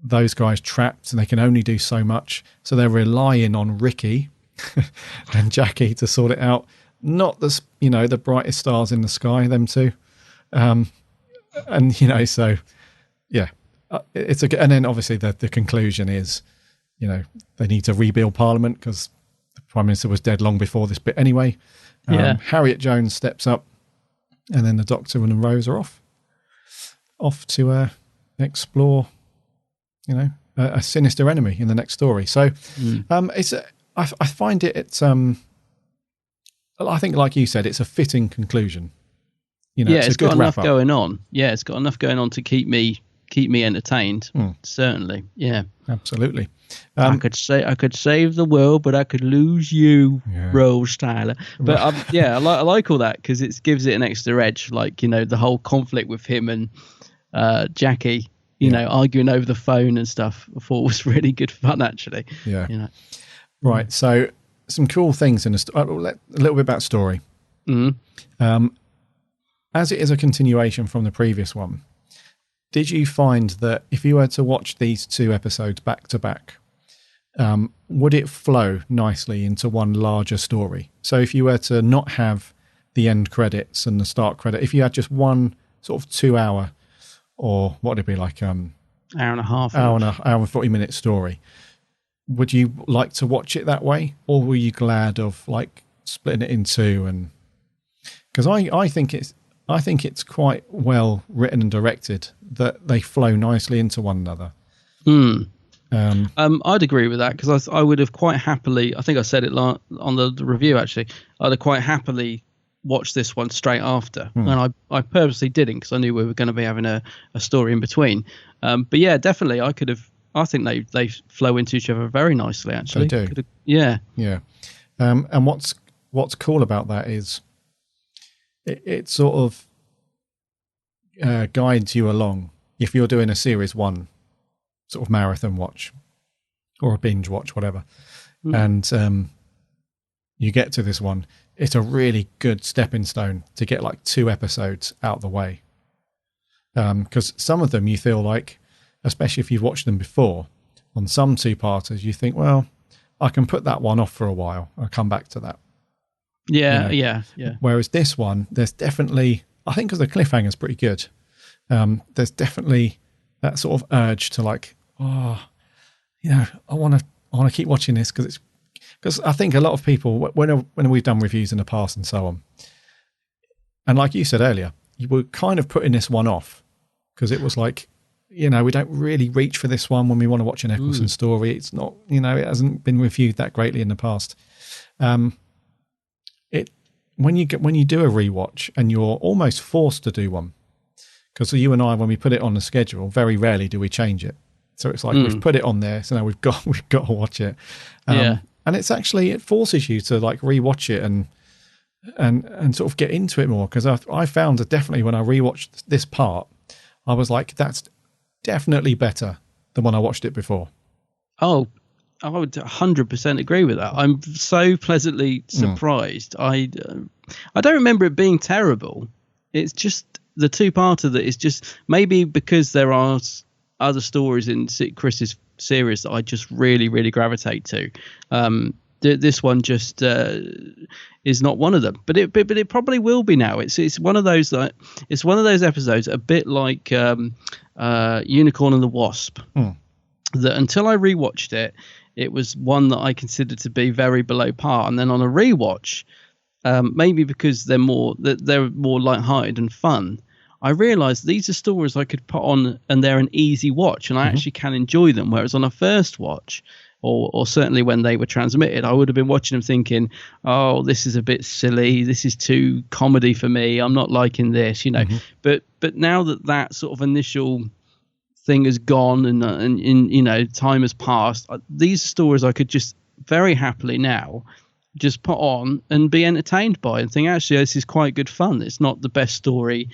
those guys trapped and they can only do so much. So they're relying on Ricky and Jackie to sort it out. Not the brightest stars in the sky, them two. So yeah, it's and then obviously the conclusion is, they need to rebuild Parliament because the Prime Minister was dead long before this bit anyway. Harriet Jones steps up, and then the Doctor and Rose are off to explore, a sinister enemy in the next story. So I find it's I think, like you said, it's a fitting conclusion You know, it's got enough going on. Yeah, it's got enough going on to keep me entertained. Certainly, yeah, absolutely. I could save the world, but I could lose you, Rose Tyler. But I like all that because it gives it an extra edge. Like, you know, the whole conflict with him and Jackie, you know, arguing over the phone and stuff. I thought was really good fun, actually. Yeah. You know. Right. So some cool things in a little bit about story. As it is a continuation from the previous one, did you find that if you were to watch these 2 episodes back to back, would it flow nicely into one larger story? So if you were to not have the end credits and the start credit, if you had just one sort of 2 hour, or what would it be like, hour and a half, hour and 40-minute story, would you like to watch it that way, or were you glad of like splitting it in 2? And because I think it's quite well written and directed that they flow nicely into one another. I'd agree with that because I would have quite happily, I think I said it on the review actually, I'd have quite happily watched this one straight after. And I purposely didn't because I knew we were going to be having a story in between. But yeah, definitely I think they flow into each other very nicely actually. They do. Yeah. And what's cool about that is it sort of guides you along if you're doing a series 1 sort of marathon watch or a binge watch, whatever, and you get to this one, it's a really good stepping stone to get like 2 episodes out the way, because some of them you feel like, especially if you've watched them before, on some 2-parters you think, well, I can put that one off for a while, I'll come back to that. Yeah. Whereas this one, there's definitely, I think because the cliffhanger's pretty good, there's definitely that sort of urge to like, I want to keep watching this because I think a lot of people, when we've done reviews in the past and so on, and like you said earlier, you were kind of putting this one off because it was like, we don't really reach for this one when we want to watch an Eccleston story. It's not, it hasn't been reviewed that greatly in the past. When you do a rewatch and you're almost forced to do one, because you and I, when we put it on the schedule, very rarely do we change it. So it's like we've put it on there, so now we've got to watch it. And it's actually, it forces you to like rewatch it and sort of get into it more. Because I found that definitely when I rewatched this part, I was like, that's definitely better than when I watched it before. Oh, I would 100% agree with that. I'm so pleasantly surprised. I don't remember it being terrible. It's just the 2-parter that is just, maybe because there are other stories in Chris's series that I just really, really gravitate to. This one just is not one of them, but it probably will be now. It's one of those episodes, a bit like Unicorn and the Wasp. That until I rewatched it, it was one that I considered to be very below par, and then on a rewatch, maybe because they're more lighthearted and fun, I realised these are stories I could put on and they're an easy watch, and I actually can enjoy them. Whereas on a first watch, or certainly when they were transmitted, I would have been watching them thinking, oh, this is a bit silly, this is too comedy for me, I'm not liking this, But now that sort of initial thing has gone and time has passed, these stories I could just very happily now just put on and be entertained by and think, actually, this is quite good fun. It's not the best story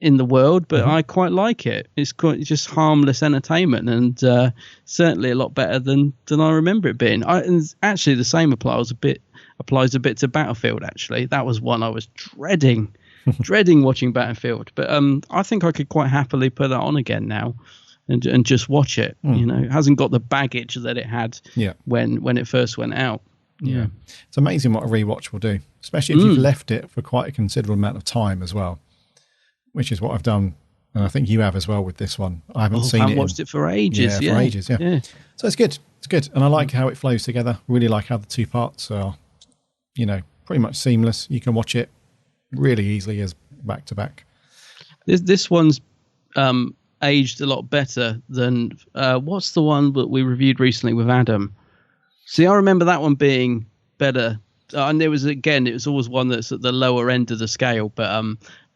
in the world, but I quite like it. It's just harmless entertainment, and certainly a lot better than I remember it being. And actually, the same applies a bit to Battlefield. Actually, that was one I was dreading watching Battlefield, but I think I could quite happily put that on again now and just watch it. It hasn't got the baggage that it had when it first went out. It's amazing what a rewatch will do, especially if you've left it for quite a considerable amount of time as well, which is what I've done, and I think you have as well with this one. I haven't watched it for ages. For ages. So it's good, and I like how it flows together. Really like how the 2 parts are, pretty much seamless. You can watch it really easily as back to back. This one's aged a lot better than what's the one that we reviewed recently with Adam? See, I remember that one being better, and it was always one that's at the lower end of the scale. But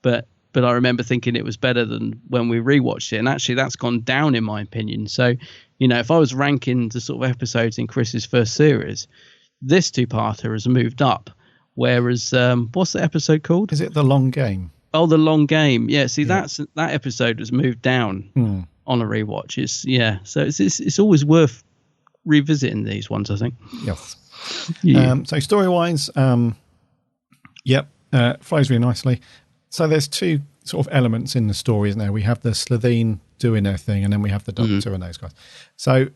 but I remember thinking it was better than when we rewatched it, and actually that's gone down in my opinion. So, if I was ranking the sort of episodes in Chris's first series, this two-parter has moved up, whereas what's the episode called? Is it The Long Game? Oh, The Long Game. Yeah, see, that episode has moved down on a rewatch. So it's always worth revisiting these ones, I think. Yes. So story-wise, flows really nicely. So there's two sort of elements in the story, isn't there? We have the Slitheen doing their thing, and then we have the Doctor and those guys. So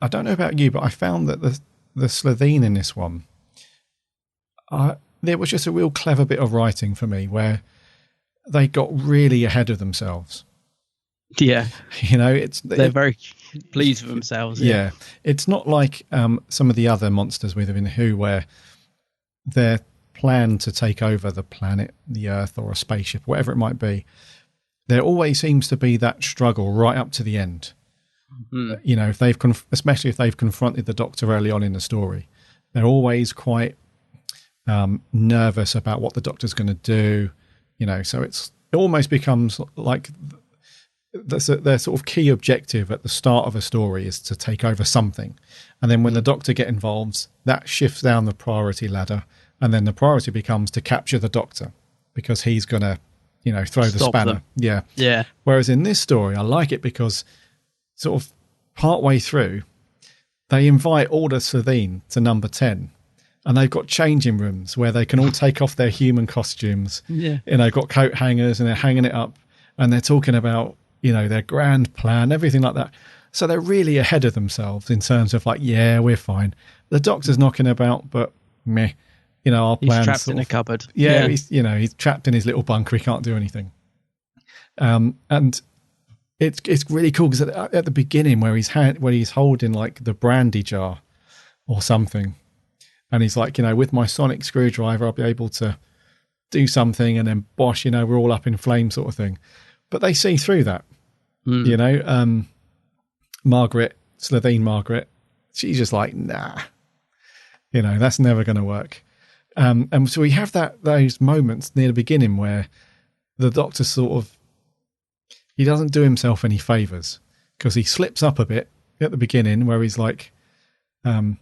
I don't know about you, but I found that the Slitheen in this one, there was just a real clever bit of writing for me where they got really ahead of themselves. Yeah. They're very pleased with themselves. Yeah. It's not like some of the other monsters within Who where their plan to take over the planet, the Earth, or a spaceship, whatever it might be, there always seems to be that struggle right up to the end. If they've especially if they've confronted the Doctor early on in the story, they're always quite nervous about what the Doctor's going to do. So it almost becomes like their sort of key objective at the start of a story is to take over something, and then when the Doctor get involved, that shifts down the priority ladder, and then the priority becomes to capture the Doctor because he's going to throw the spanner. Yeah. Whereas in this story, I like it because sort of partway through, they invite all the Slitheen to number 10, and they've got changing rooms where they can all take off their human costumes. Yeah. Got coat hangers, and they're hanging it up, and they're talking about their grand plan, everything like that. So they're really ahead of themselves in terms of we're fine. The Doctor's knocking about, but meh. Our plan. He's trapped in a cupboard. Yeah. He's trapped in his little bunker. He can't do anything. And it's really cool because at the beginning where he's holding the brandy jar or something, and he's like, with my sonic screwdriver, I'll be able to do something, and then bosh, we're all up in flames, sort of thing. But they see through that. Margaret, Slitheen Margaret, she's just like, nah, that's never going to work. And so we have those moments near the beginning where the Doctor he doesn't do himself any favours because he slips up a bit at the beginning where he's like, the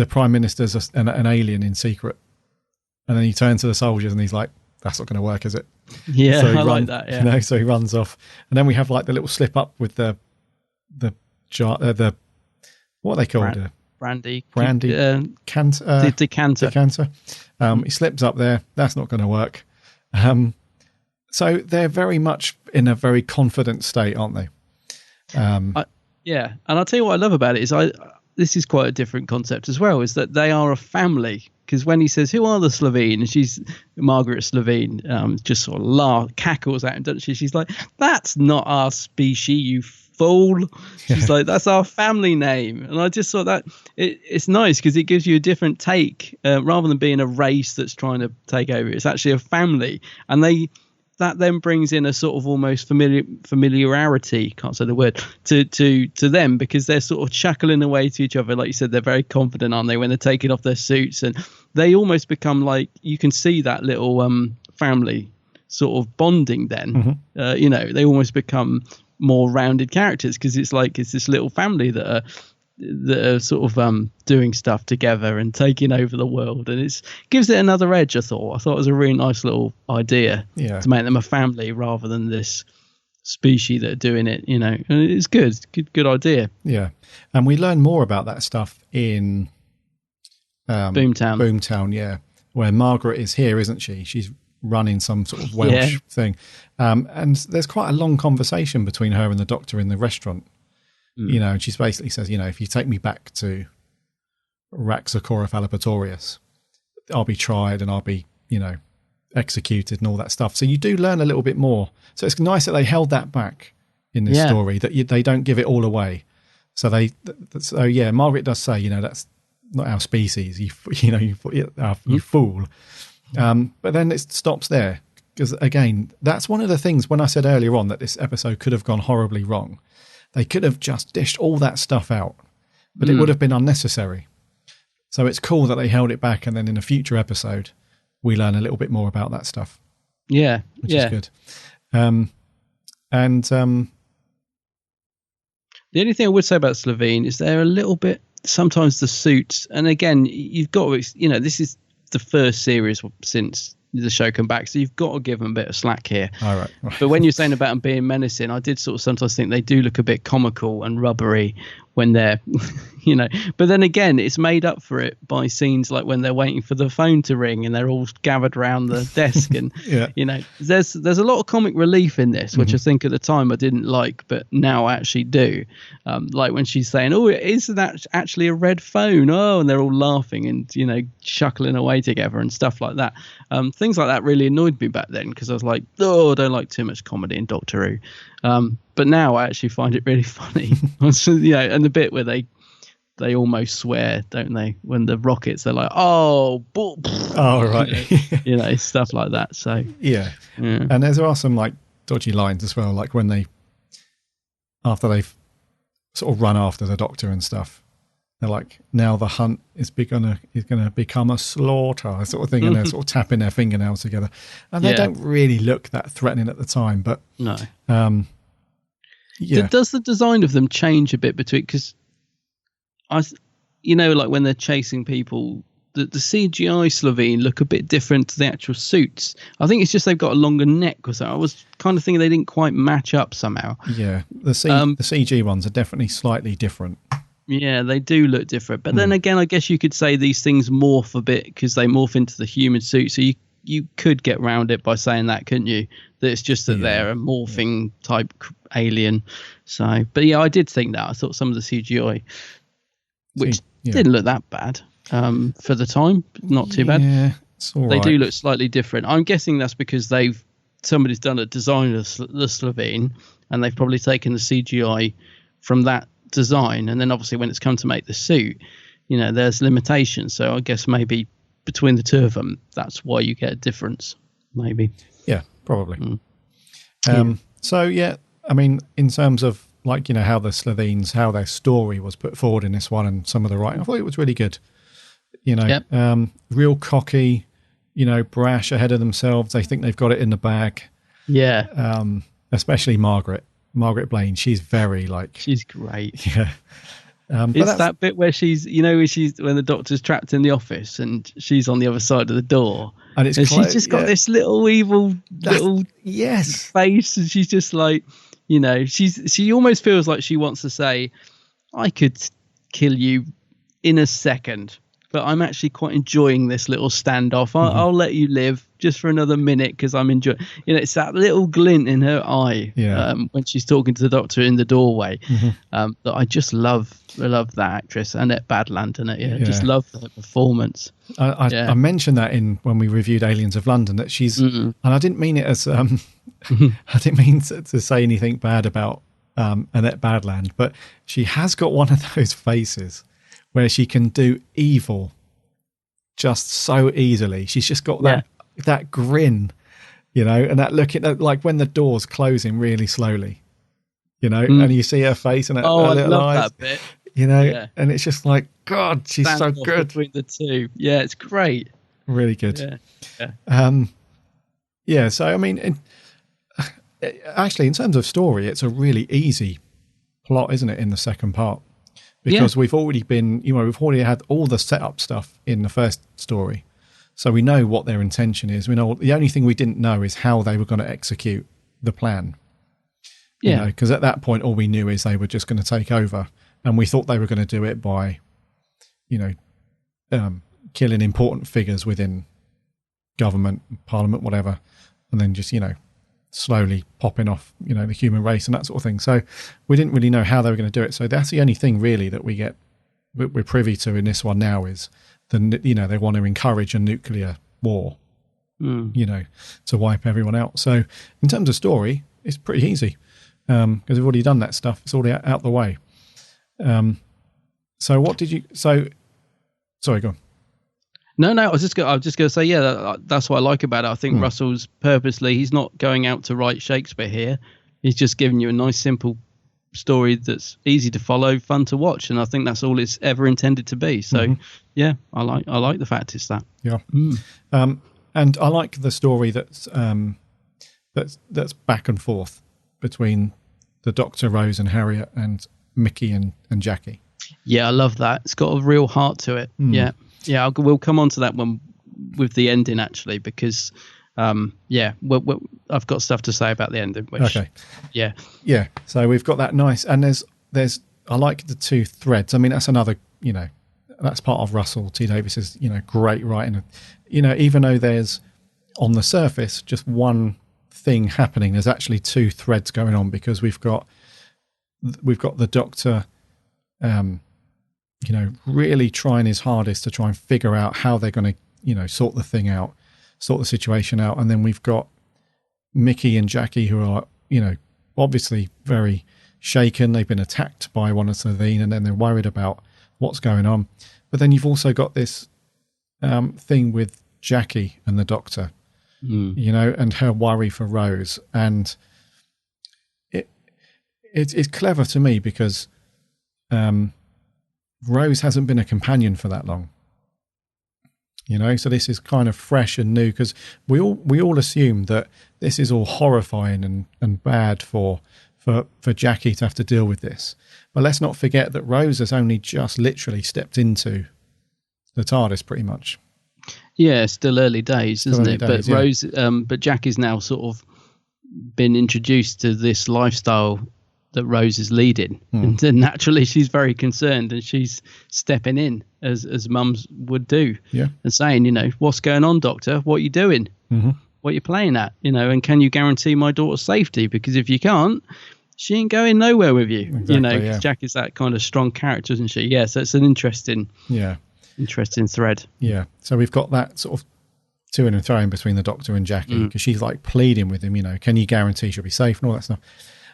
Prime Minister's an alien in secret. And then he turns to the soldiers and he's like, that's not going to work, is it? Yeah, so like that, yeah. So he runs off. And then we have the little slip up with the jar, what are they called? Brandy decanter. Decanter. He slips up there. That's not going to work. So they're very much in a very confident state, aren't they? And I'll tell you what I love about it is this is quite a different concept as well, is that they are a family. Because when he says, who are the Slitheen? And she's Margaret Slitheen, just sort of cackles at him, doesn't she? She's like, that's not our species, you fool. She's like, that's our family name. And I just thought that it's nice because it gives you a different take rather than being a race that's trying to take over. It's actually a family. And that then brings in a sort of almost familiarity, can't say the word, to them, because they're sort of chuckling away to each other. Like you said, they're very confident, aren't they, when they're taking off their suits, and they almost become like, you can see that little family sort of bonding then. Mm-hmm. They almost become more rounded characters because it's this little family that are sort of doing stuff together and taking over the world, and it gives it another edge. I thought it was a really nice little idea to make them a family rather than this species that are doing it, and it's good idea. Yeah. And we learn more about that stuff in Boomtown, where Margaret is here, isn't she? She's running some sort of Welsh thing, and there's quite a long conversation between her and the Doctor in the restaurant. And she basically says, if you take me back to Raxacora Falipatorius, I'll be tried and I'll be, executed and all that stuff. So you do learn a little bit more. So it's nice that they held that back in this story, that they don't give it all away. So Margaret does say, that's not our species. You fool. But then it stops there. Because again, that's one of the things when I said earlier on that this episode could have gone horribly wrong. They could have just dished all that stuff out, but it would have been unnecessary. So it's cool that they held it back, and then in a future episode, we learn a little bit more about that stuff. Yeah, which is good. The only thing I would say about Slitheen is they're a little bit, sometimes the suits, and again, you've got to, this is the first series since the show come back, so you've got to give them a bit of slack here. All right. But when you're saying about them being menacing, I did sort of sometimes think they do look a bit comical and rubbery when they're, but then again, it's made up for it by scenes like when they're waiting for the phone to ring and they're all gathered around the desk, and there's a lot of comic relief in this, which I think at the time I didn't like, but now I actually do. Like when she's saying, "Oh, isn't that actually a red phone?" Oh, and they're all laughing and chuckling away together and stuff like that. Things like that really annoyed me back then, because I was like, "Oh, I don't like too much comedy in Doctor Who." But now I actually find it really funny. And the bit where they almost swear, don't they? When the rockets, they're like, "Oh, right," stuff like that. So yeah. And there are some like dodgy lines as well, like when after they've sort of run after the Doctor and stuff, they're like, "Now the hunt is going to become a slaughter," sort of thing, and they're sort of tapping their fingernails together, and they don't really look that threatening at the time, but no. Yeah. Does the design of them change a bit between, because like when they're chasing people, the CGI Slitheen look a bit different to the actual suits. I think it's just they've got a longer neck or something. I was kind of thinking they didn't quite match up somehow. Yeah, the CG ones are definitely slightly different. Yeah, they do look different. But then again, I guess you could say these things morph a bit because they morph into the human suit. So you could get around it by saying that, couldn't you? That it's just that they're a morphing type alien. So, but yeah, I did think that. I thought some of the CGI, which didn't look that bad for the time, not too bad. Yeah, it's all right. They do look slightly different. I'm guessing that's because somebody's done a design of the Slitheen, and they've probably taken the CGI from that design, and then obviously when it's come to make the suit, there's limitations. So I guess maybe between the two of them, that's why you get a difference. Maybe. Yeah, probably. So yeah, I mean, in terms of like how the Slitheens, how their story was put forward in this one, and some of the writing, I thought it was really good. Real cocky, brash, ahead of themselves. They think they've got it in the bag. Yeah. Especially Margaret Blaine. She's very she's great. Yeah. It's that bit where she's, when the Doctor's trapped in the office and she's on the other side of the door, and she's just got this little evil face, and she's just like, she almost feels like she wants to say, "I could kill you in a second, but I'm actually quite enjoying this little standoff. I'll let you live just for another minute because I'm enjoying." It's that little glint in her eye when she's talking to the Doctor in the doorway that I just love. I love that actress, Annette Badland, in it. Just love her performance. I mentioned that when we reviewed Aliens of London, that she's, and I didn't mean it as I didn't mean to say anything bad about Annette Badland, but she has got one of those faces where she can do evil just so easily. She's just got that grin, and that look at like when the door's closing really slowly, and you see her face and her little eyes. That bit. And it's just like, God, she's so good between the two. Yeah, it's great. Really good. Yeah. So I mean, actually, in terms of story, it's a really easy plot, isn't it, in the second part? Because we've already had all the setup stuff in the first story. So we know what their intention is. We know the only thing we didn't know is how they were going to execute the plan. Yeah. Because at that point, all we knew is they were just going to take over. And we thought they were going to do it by, killing important figures within government, parliament, whatever. And then just, slowly popping off, the human race and that sort of thing. So we didn't really know how they were going to do it. So that's the only thing really that we're privy to in this one now is they want to encourage a nuclear war, to wipe everyone out. So in terms of story, it's pretty easy because we've already done that stuff. It's already out the way. So what did you? Sorry, go on. No, I was just going to say, that's what I like about it. I think Russell's he's not going out to write Shakespeare here. He's just giving you a nice, simple story that's easy to follow, fun to watch, and I think that's all it's ever intended to be. So, I like the fact it's that. Yeah. And I like the story that's back and forth between the Doctor, Rose and Harriet, and Mickey and Jackie. Yeah, I love that. It's got a real heart to it. Yeah. We'll come on to that one with the ending actually, because I've got stuff to say about the ending. Okay. Yeah. So we've got that nice, and there's I like the two threads. I mean, that's another, that's part of Russell T Davies's, great writing. Even though there's on the surface just one thing happening, there's actually two threads going on, because we've got the Doctor, really trying his hardest to try and figure out how they're going to, sort the situation out. And then we've got Mickey and Jackie, who are, obviously very shaken. They've been attacked by one of Savine, and then they're worried about what's going on. But then you've also got this thing with Jackie and the Doctor, and her worry for Rose. And it's clever to me, because Rose hasn't been a companion for that long. So this is kind of fresh and new, because we all assume that this is all horrifying and bad for Jackie to have to deal with this. But let's not forget that Rose has only just literally stepped into the TARDIS, pretty much. Yeah, still early days, isn't it? But yeah. Rose, but Jackie's now sort of been introduced to this lifestyle that Rose is leading, and then naturally she's very concerned, and she's stepping in as mums would do, and saying, what's going on, Doctor? What are you doing? What are you playing at? And can you guarantee my daughter's safety? Because if you can't, she ain't going nowhere with you. Exactly, Jack is that kind of strong character, isn't she? Yeah, so it's an interesting thread. Yeah, so we've got that sort of to and throwing between the Doctor and Jackie, because she's like pleading with him, can you guarantee she'll be safe and all that stuff.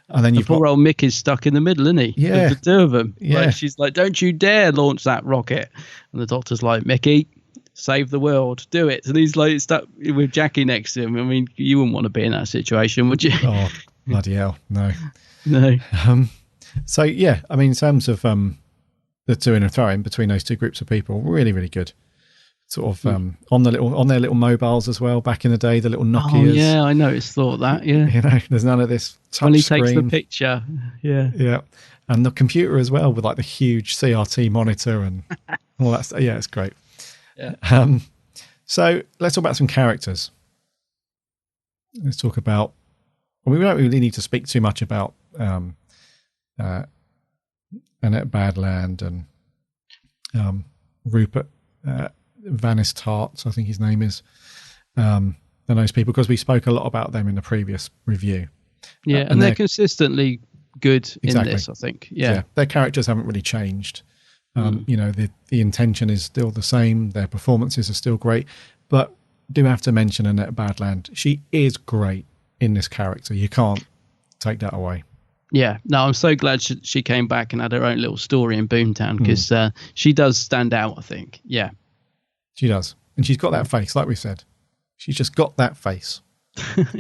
And then you've poor old Mickey's stuck in the middle, isn't he? Yeah. Of the two of them. Yeah. Like, she's like, don't you dare launch that rocket. And the Doctor's like, Mickey, save the world, do it. And he's like stuck with Jackie next to him. I mean, you wouldn't want to be in that situation, would you? Oh, bloody hell, no. No. So, yeah, I mean, in terms of the to and throwing between those two groups of people, really, really good. Sort of on their little mobiles as well. Back in the day, the little Nokias. Oh yeah, I noticed. Thought that. Yeah. There's none of this touch when he screen. takes the picture. Yeah. And the computer as well, with like the huge CRT monitor and all that stuff. Yeah, it's great. Yeah. So let's talk about some characters. Let's talk about. We don't really need to speak too much about Annette Badland and Rupert. Vanis Tartt, I think his name is, and those people, because we spoke a lot about them in the previous review. Yeah, and they're consistently good in this, I think. Yeah, their characters haven't really changed. The intention is still the same. Their performances are still great, but do have to mention Annette Badland. She is great in this character. You can't take that away. Yeah, no, I'm so glad she came back and had her own little story in Boomtown, because she does stand out, I think. Yeah. She does. And she's got that face, like we said. She's just got that face.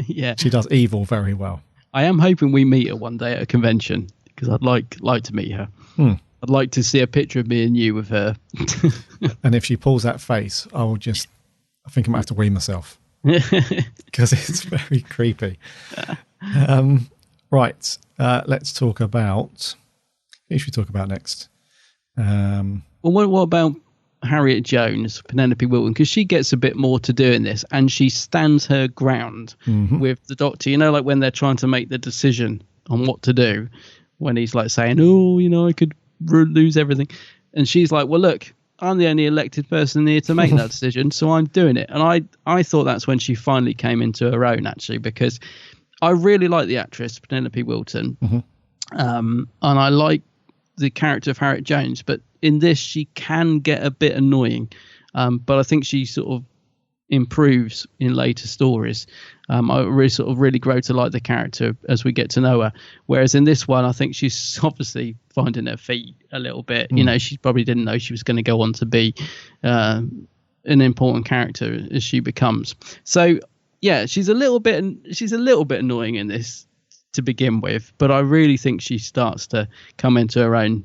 Yeah. She does evil very well. I am hoping we meet her one day at a convention, because I'd like to meet her. I'd like to see a picture of me and you with her. And if she pulls that face, I think I might have to wee myself. Because it's very creepy. Right. Let's talk about... Who should we talk about next? Well, what about Harriet Jones, Penelope Wilton, because she gets a bit more to do in this, and she stands her ground with the Doctor. Like when they're trying to make the decision on what to do, when he's like saying, I could lose everything, and she's like, well, look, I'm the only elected person here to make that decision, so I'm doing it. And I thought that's when she finally came into her own, actually, because I really like the actress Penelope Wilton, and I like the character of Harriet Jones, but in this she can get a bit annoying, but I think she sort of improves in later stories. I really grow to like the character as we get to know her, whereas in this one I think she's obviously finding her feet a little bit. She probably didn't know she was going to go on to be an important character as she becomes. So yeah, she's a little bit annoying in this to begin with, but I really think she starts to come into her own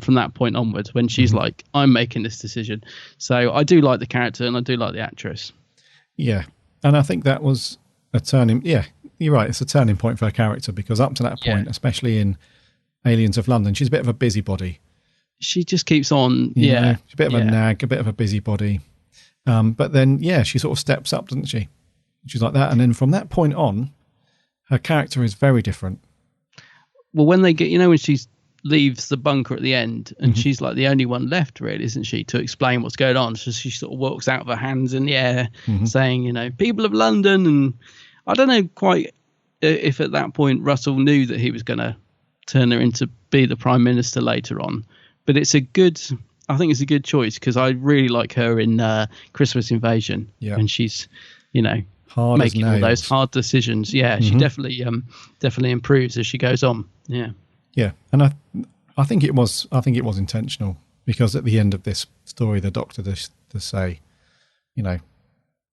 from that point onwards, when she's like, I'm making this decision. So I do like the character, and I do like the actress. Yeah, and I think that was a turning. Yeah, you're right. It's a turning point for her character, because up to that point, especially in Aliens of London, she's a bit of a busybody. She just keeps on. You know, she's a bit of a nag, a bit of a busybody. But then, she sort of steps up, doesn't she? She's like that, and then from that point on, her character is very different. Well, when they get, when she leaves the bunker at the end, and she's like the only one left, really, isn't she, to explain what's going on? So she sort of walks out with her hands in the air, saying, people of London. And I don't know quite if at that point Russell knew that he was going to turn her into be the Prime Minister later on. But I think it's a good choice, because I really like her in Christmas Invasion. Yeah. And she's, hard making all those hard decisions. Yeah, she definitely improves as she goes on. Yeah. Yeah, and I think it was intentional, because at the end of this story, the Doctor does say,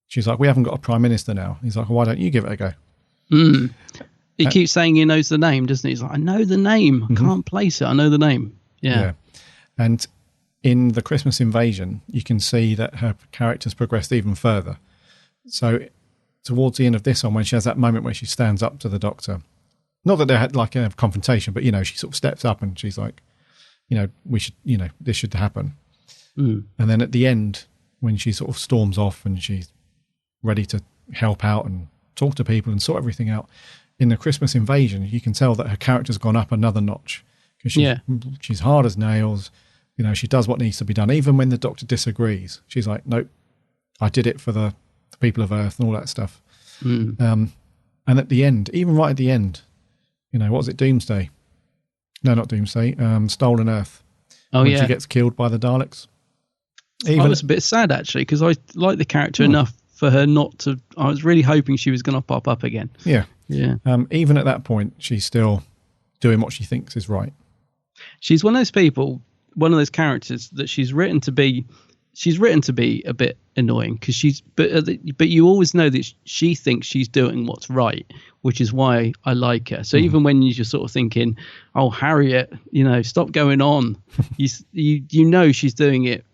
she's like, we haven't got a Prime Minister now. He's like, well, why don't you give it a go? He keeps saying he knows the name, doesn't he? He's like, I know the name. I can't place it. I know the name. Yeah. And in the Christmas Invasion, you can see that her character's progressed even further. So towards the end of this one, when she has that moment where she stands up to the Doctor, not that they had like a confrontation, but, she sort of steps up and she's like, we should, this should happen. And then at the end, when she sort of storms off and she's ready to help out and talk to people and sort everything out, in the Christmas Invasion, you can tell that her character's gone up another notch, because she's hard as nails. She does what needs to be done. Even when the Doctor disagrees, she's like, nope, I did it for the people of Earth and all that stuff. And at the end, even right at the end, what was it, Doomsday? No, not Doomsday, Stolen Earth. When she gets killed by the Daleks. I was a bit sad, actually, because I like the character enough for her not to. I was really hoping she was going to pop up again. Yeah. Yeah. Even at that point, she's still doing what she thinks is right. She's one of those people, one of those characters that she's written to be a bit annoying, because but you always know that she thinks she's doing what's right, which is why I like her. So even when you're just sort of thinking, oh, Harriet, stop going on, you know she's doing it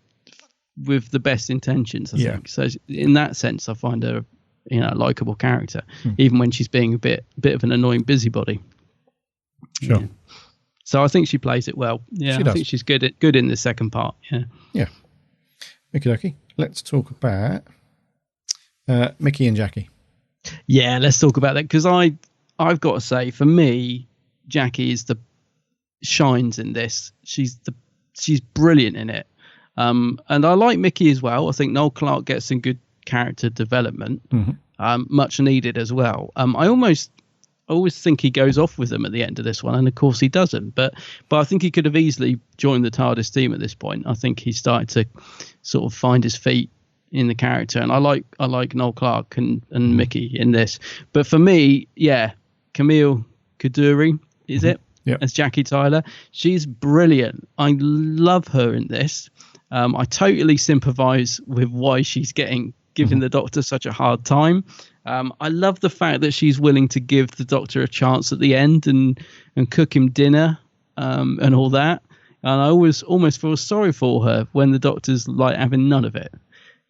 with the best intentions, I think. So in that sense, I find her a likable character, even when she's being a bit of an annoying busybody. Sure. Yeah. So I think she plays it well. Yeah, I think she's good in the second part. Yeah. Okay. Let's talk about Mickey and Jackie. Yeah, let's talk about that, because I've got to say, for me, Jackie shines in this. She's brilliant in it. And I like Mickey as well. I think Noel Clarke gets some good character development, much needed as well. I always think he goes off with them at the end of this one, and of course he doesn't. But I think he could have easily joined the TARDIS team at this point. I think he's started to sort of find his feet in the character, and I like Noel Clarke and Mickey in this. But for me, Camille Kaduri is it? Yeah. As Jackie Tyler, she's brilliant. I love her in this. I totally sympathise with why she's giving the Doctor such a hard time. I love the fact that she's willing to give the Doctor a chance at the end and cook him dinner and all that. And I always almost feel sorry for her when the Doctor's like having none of it.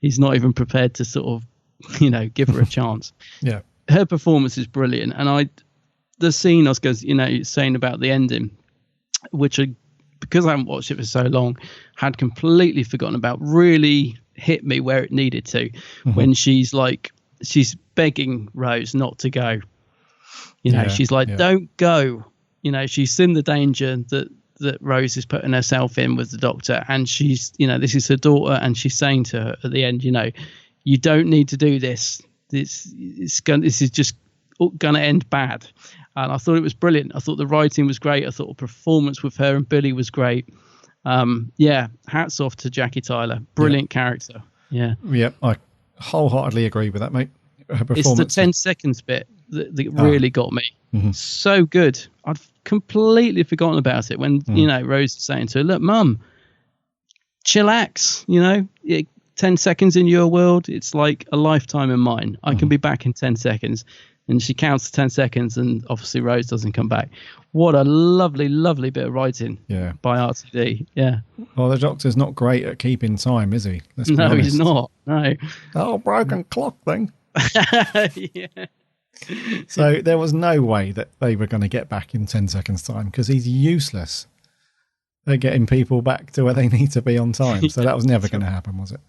He's not even prepared to sort of, give her a chance. Yeah. Her performance is brilliant. And the scene I was saying about the ending, which because I haven't watched it for so long, had completely forgotten about, really hit me where it needed to, when she's begging Rose not to go. She's like, don't go. She's seen the danger that Rose is putting herself in with the Doctor, and she's, this is her daughter, and she's saying to her at the end, you don't need to do this. This is just going to end bad. And I thought it was brilliant. I thought the writing was great. I thought the performance with her and Billy was great. Hats off to Jackie Tyler. Brilliant character. Yeah. Yeah, I wholeheartedly agree with that, mate. Her performance. It's the 10 seconds bit that really got me. So good. I'd completely forgotten about it when, Rose is saying to her, look, Mum, chillax, 10 seconds in your world, it's like a lifetime in mine. I can be back in 10 seconds. and she counts to 10 seconds, and obviously Rose doesn't come back. What a lovely, lovely bit of writing by RTD. Yeah. Well, the Doctor's not great at keeping time, is he? Let's be No, honest. he's not. No. Oh, broken clock thing. Yeah. So there was no way that they were going to get back in 10 seconds time, because he's useless at getting people back to where they need to be on time. So that was never going to happen, was it?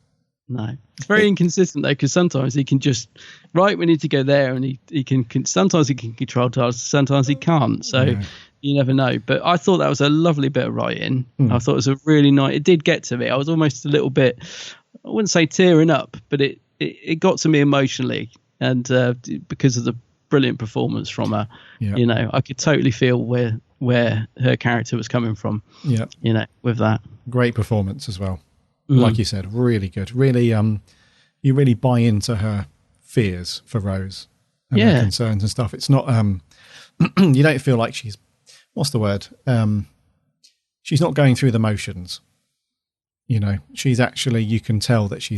No. It's very inconsistent, though, because sometimes he can just, right, we need to go there, and he can sometimes he can control tasks, sometimes he can't. So you never know. But I thought that was a lovely bit of writing. I thought it was a really nice, it did get to me. I was almost a little bit, I wouldn't say tearing up, but it got to me emotionally. And because of the brilliant performance from her, you know, I could totally feel where her character was coming from. Yeah, you know, with that great performance as well. Like you said, really good. Really, you really buy into her fears for Rose and her concerns and stuff. It's not, you don't feel like she's, what's the word? She's not going through the motions. You know, she's actually, you can tell that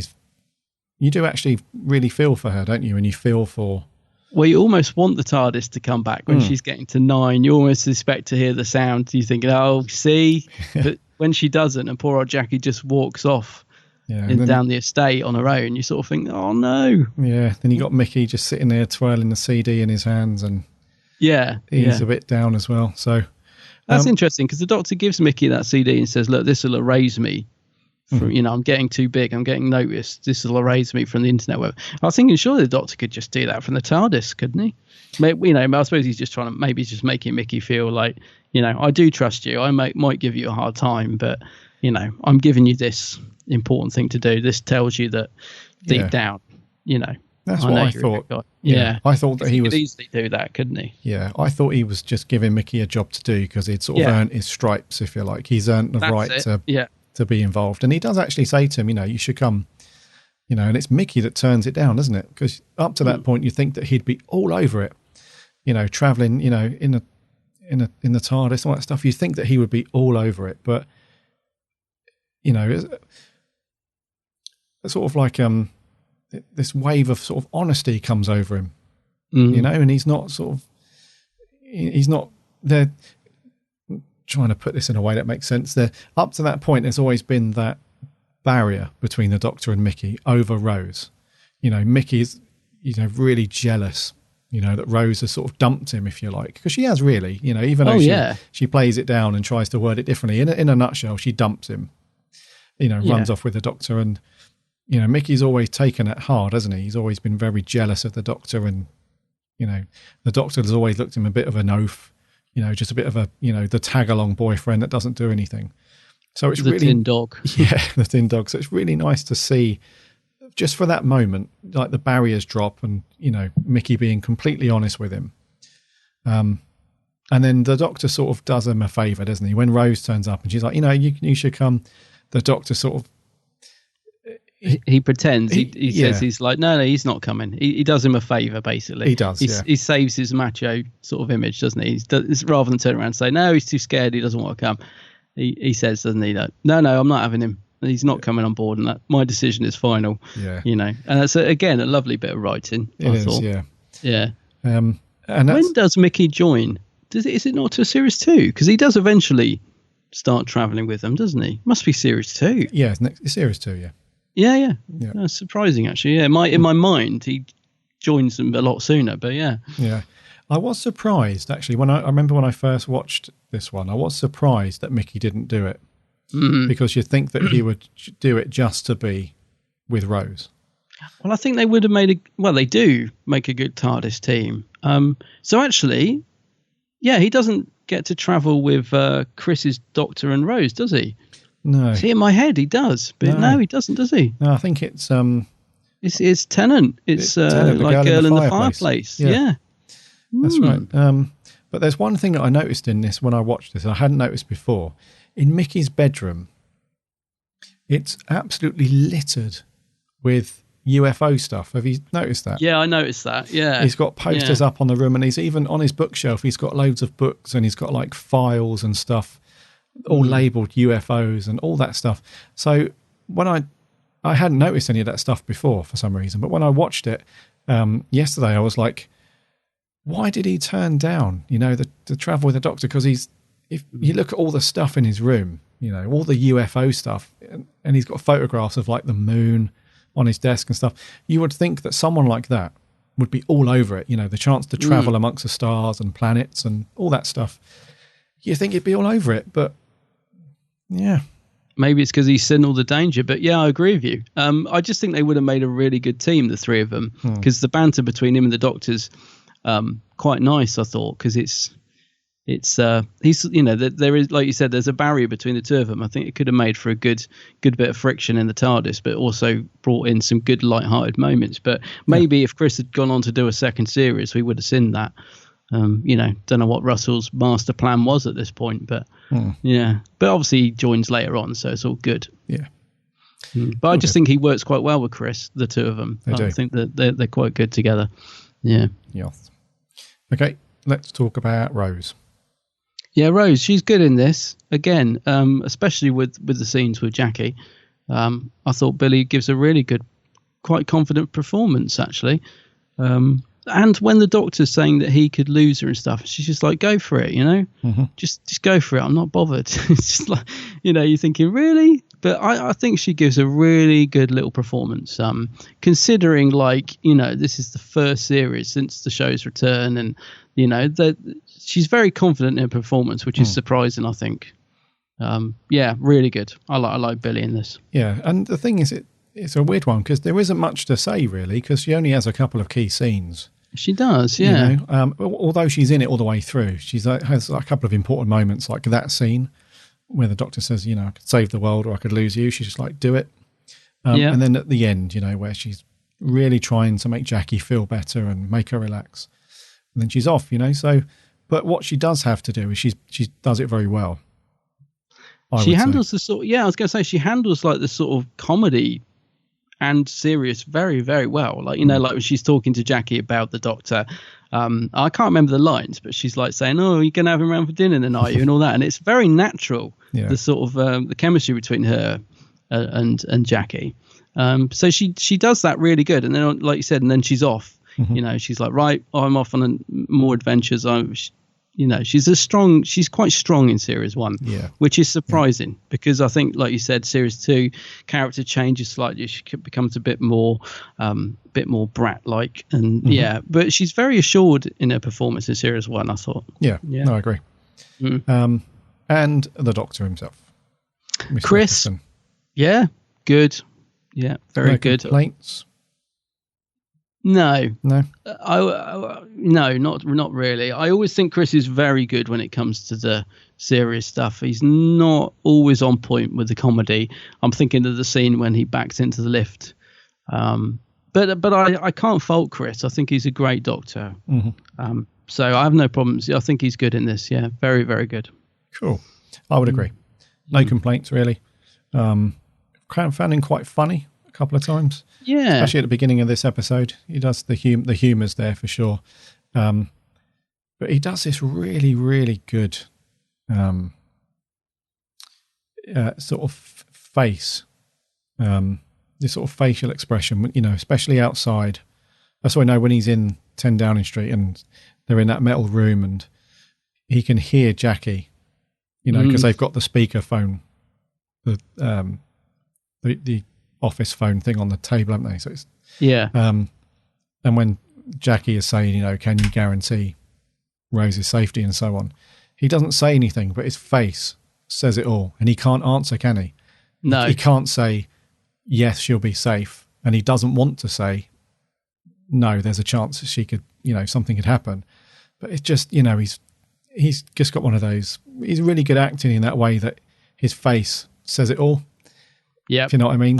you do actually really feel for her, don't you? And you feel for... Well, you almost want the TARDIS to come back when she's getting to 9. You almost expect to hear the sound. You think, oh, see? But when she doesn't, and poor old Jackie just walks off down the estate on her own, you sort of think, oh, no. Yeah, then you got Mickey just sitting there twirling the CD in his hands, and he's a bit down as well. So that's interesting, because the Doctor gives Mickey that CD and says, look, this will erase me. You know, I'm getting too big. I'm getting noticed. This will erase me from the internet web. I was thinking, surely the Doctor could just do that from the TARDIS, couldn't he? You know, I suppose he's just trying to, maybe he's just making Mickey feel like, you know, I do trust you. I might give you a hard time, but, you know, I'm giving you this important thing to do. This tells you that deep down, you know. That's what I thought. Yeah. I thought that he could easily do that, couldn't he? Yeah, I thought he was just giving Mickey a job to do, because he'd sort of earned his stripes, if you like. He's earned the right to be involved. And he does actually say to him, you know, you should come, you know, and it's Mickey that turns it down, isn't it? Because up to that point, you think that he'd be all over it, you know, traveling, you know, in the TARDIS, all that stuff. You think that he would be all over it, but, you know, it's sort of like this wave of sort of honesty comes over him, you know, and he's not there. Trying to put this in a way that makes sense. There, up to that point, there's always been that barrier between the Doctor and Mickey over Rose. You know, Mickey's, you know, really jealous, you know, that Rose has sort of dumped him, if you like, because she has really, you know, even though she plays it down and tries to word it differently. In a nutshell, she dumps him, you know, runs off with the Doctor, and, you know, Mickey's always taken it hard, hasn't he? He's always been very jealous of the Doctor, and, you know, the Doctor has always looked at him a bit of an oaf. You know, just a bit of a, you know, the tag-along boyfriend that doesn't do anything. So it's really... The tin dog. Yeah, the tin dog. So it's really nice to see, just for that moment, like the barriers drop and, you know, Mickey being completely honest with him. And then the Doctor sort of does him a favour, doesn't he? When Rose turns up and she's like, you know, you should come, the Doctor sort of... He pretends. He says he's like, no, he's not coming. He does him a favour, basically. He does, He saves his macho sort of image, doesn't he? Rather than turn around and say, no, he's too scared, he doesn't want to come. He says, doesn't he, that, no, I'm not having him. He's not coming on board, and that my decision is final. Yeah. You know, and that's, again, a lovely bit of writing, I thought. Yeah. And when does Mickey join? Is it not to Series 2? Because he does eventually start travelling with them, doesn't he? Must be Series 2. Yeah, Series 2, yeah. Yeah. That's surprising, actually. Yeah, in my mind, he joins them a lot sooner, but yeah. Yeah. I was surprised, actually, when I remember when I first watched this one, I was surprised that Mickey didn't do it. Because you'd think that he would do it just to be with Rose. Well, I think they would have they do make a good TARDIS team. So actually, yeah, he doesn't get to travel with Chris's Doctor and Rose, does he? No. See, in my head, he does, but no, he doesn't, does he? No, I think it's Tennant. It's Tennant, like Girl in the Fireplace. Yeah. That's right. But there's one thing that I noticed in this when I watched this, and I hadn't noticed before. In Mickey's bedroom, it's absolutely littered with UFO stuff. Have you noticed that? Yeah, I noticed that. Yeah. He's got posters up on the room, and he's even on his bookshelf, he's got loads of books, and he's got like files and stuff, all labelled UFOs and all that stuff. So when I hadn't noticed any of that stuff before for some reason, but when I watched it yesterday, I was like, why did he turn down, the travel with the Doctor? Because if you look at all the stuff in his room, all the UFO stuff, and he's got photographs of like the moon on his desk and stuff, you would think that someone like that would be all over it. The chance to travel amongst the stars and planets and all that stuff. You think he'd be all over it, but yeah. Maybe it's because he's seen all the danger, but yeah, I agree with you. I just think they would have made a really good team, the three of them, because the banter between him and the Doctor's quite nice, I thought, because he's there is, like you said, there's a barrier between the two of them. I think it could have made for a good bit of friction in the TARDIS, but also brought in some good light-hearted moments. But maybe if Chris had gone on to do a second series, we would have seen that. Don't know what Russell's master plan was at this point, but yeah. But obviously he joins later on, so it's all good. Yeah. But I just think he works quite well with Chris, the two of them. I think that they're quite good together. Yeah. Yes. Okay, let's talk about Rose. Yeah, Rose, she's good in this again, especially with the scenes with Jackie. I thought Billy gives a really good, quite confident performance actually. And when the Doctor's saying that he could lose her and stuff, she's just like, go for it, just go for it. I'm not bothered. It's just like, you're thinking, really? But I think she gives a really good little performance, considering this is the first series since the show's return, and that she's very confident in her performance, which is surprising, I think. Really good. I like Billy in this. Yeah, and the thing is, it's a weird one because there isn't much to say really, because she only has a couple of key scenes. She does, yeah. Although she's in it all the way through, she has a couple of important moments, like that scene where the Doctor says, I could save the world or I could lose you. She's just like, do it. And then at the end, where she's really trying to make Jackie feel better and make her relax. And then she's off, So, but what she does have to do is she does it very well. She handles the sort. Yeah, I was going to say she handles like the sort of comedy and serious very, very well. Like like when she's talking to Jackie about the Doctor. I can't remember the lines, but she's like saying, "Oh, you're going to have him around for dinner then, are you?" and all that, and it's very natural. Yeah. The sort of the chemistry between her and Jackie. So she does that really good, and then like you said, and then she's off. She's like, right, I'm off on more adventures. She's quite strong in series 1, which is surprising because I think, like you said, series 2 character changes slightly. She becomes a bit more brat-like, and but she's very assured in her performance in series 1. I thought. Yeah. No, I agree. And the Doctor himself, Mr. Chris. Eccleston. Yeah, good. Yeah, very good. Complaints? No, no, not really. I always think Chris is very good when it comes to the serious stuff. He's not always on point with the comedy. I'm thinking of the scene when he backs into the lift. But I can't fault Chris. I think he's a great Doctor. So I have no problems. I think he's good in this. Yeah, very, very good. Cool. I would agree. No complaints really. Kind of found him quite funny a couple of times. Yeah, especially at the beginning of this episode, he does the humour's there for sure, but he does this really, really good sort of face, this sort of facial expression, especially outside. That's why I know when he's in 10 Downing Street and they're in that metal room and he can hear Jackie, because they've got the speaker phone, the office phone thing on the table, haven't they? So it's and when Jackie is saying, can you guarantee Rose's safety and so on, he doesn't say anything, but his face says it all, and he can't answer, can he? No, he can't say yes, she'll be safe, and he doesn't want to say no. There's a chance she could, something could happen, but it's just, he's just got one of those. He's really good acting in that way that his face says it all. Yeah, if you know what I mean.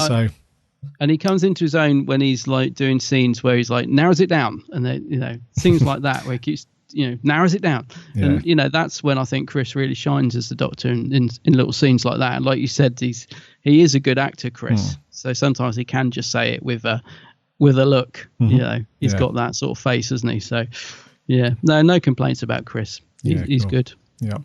And he comes into his own when he's like doing scenes where he's like narrows it down, and then things like that where he keeps narrows it down, and that's when I think Chris really shines as the Doctor in little scenes like that. And like you said, he is a good actor, Chris. So sometimes he can just say it with a look. He's got that sort of face, hasn't he? So no complaints about Chris. He's cool. Good. Yeah.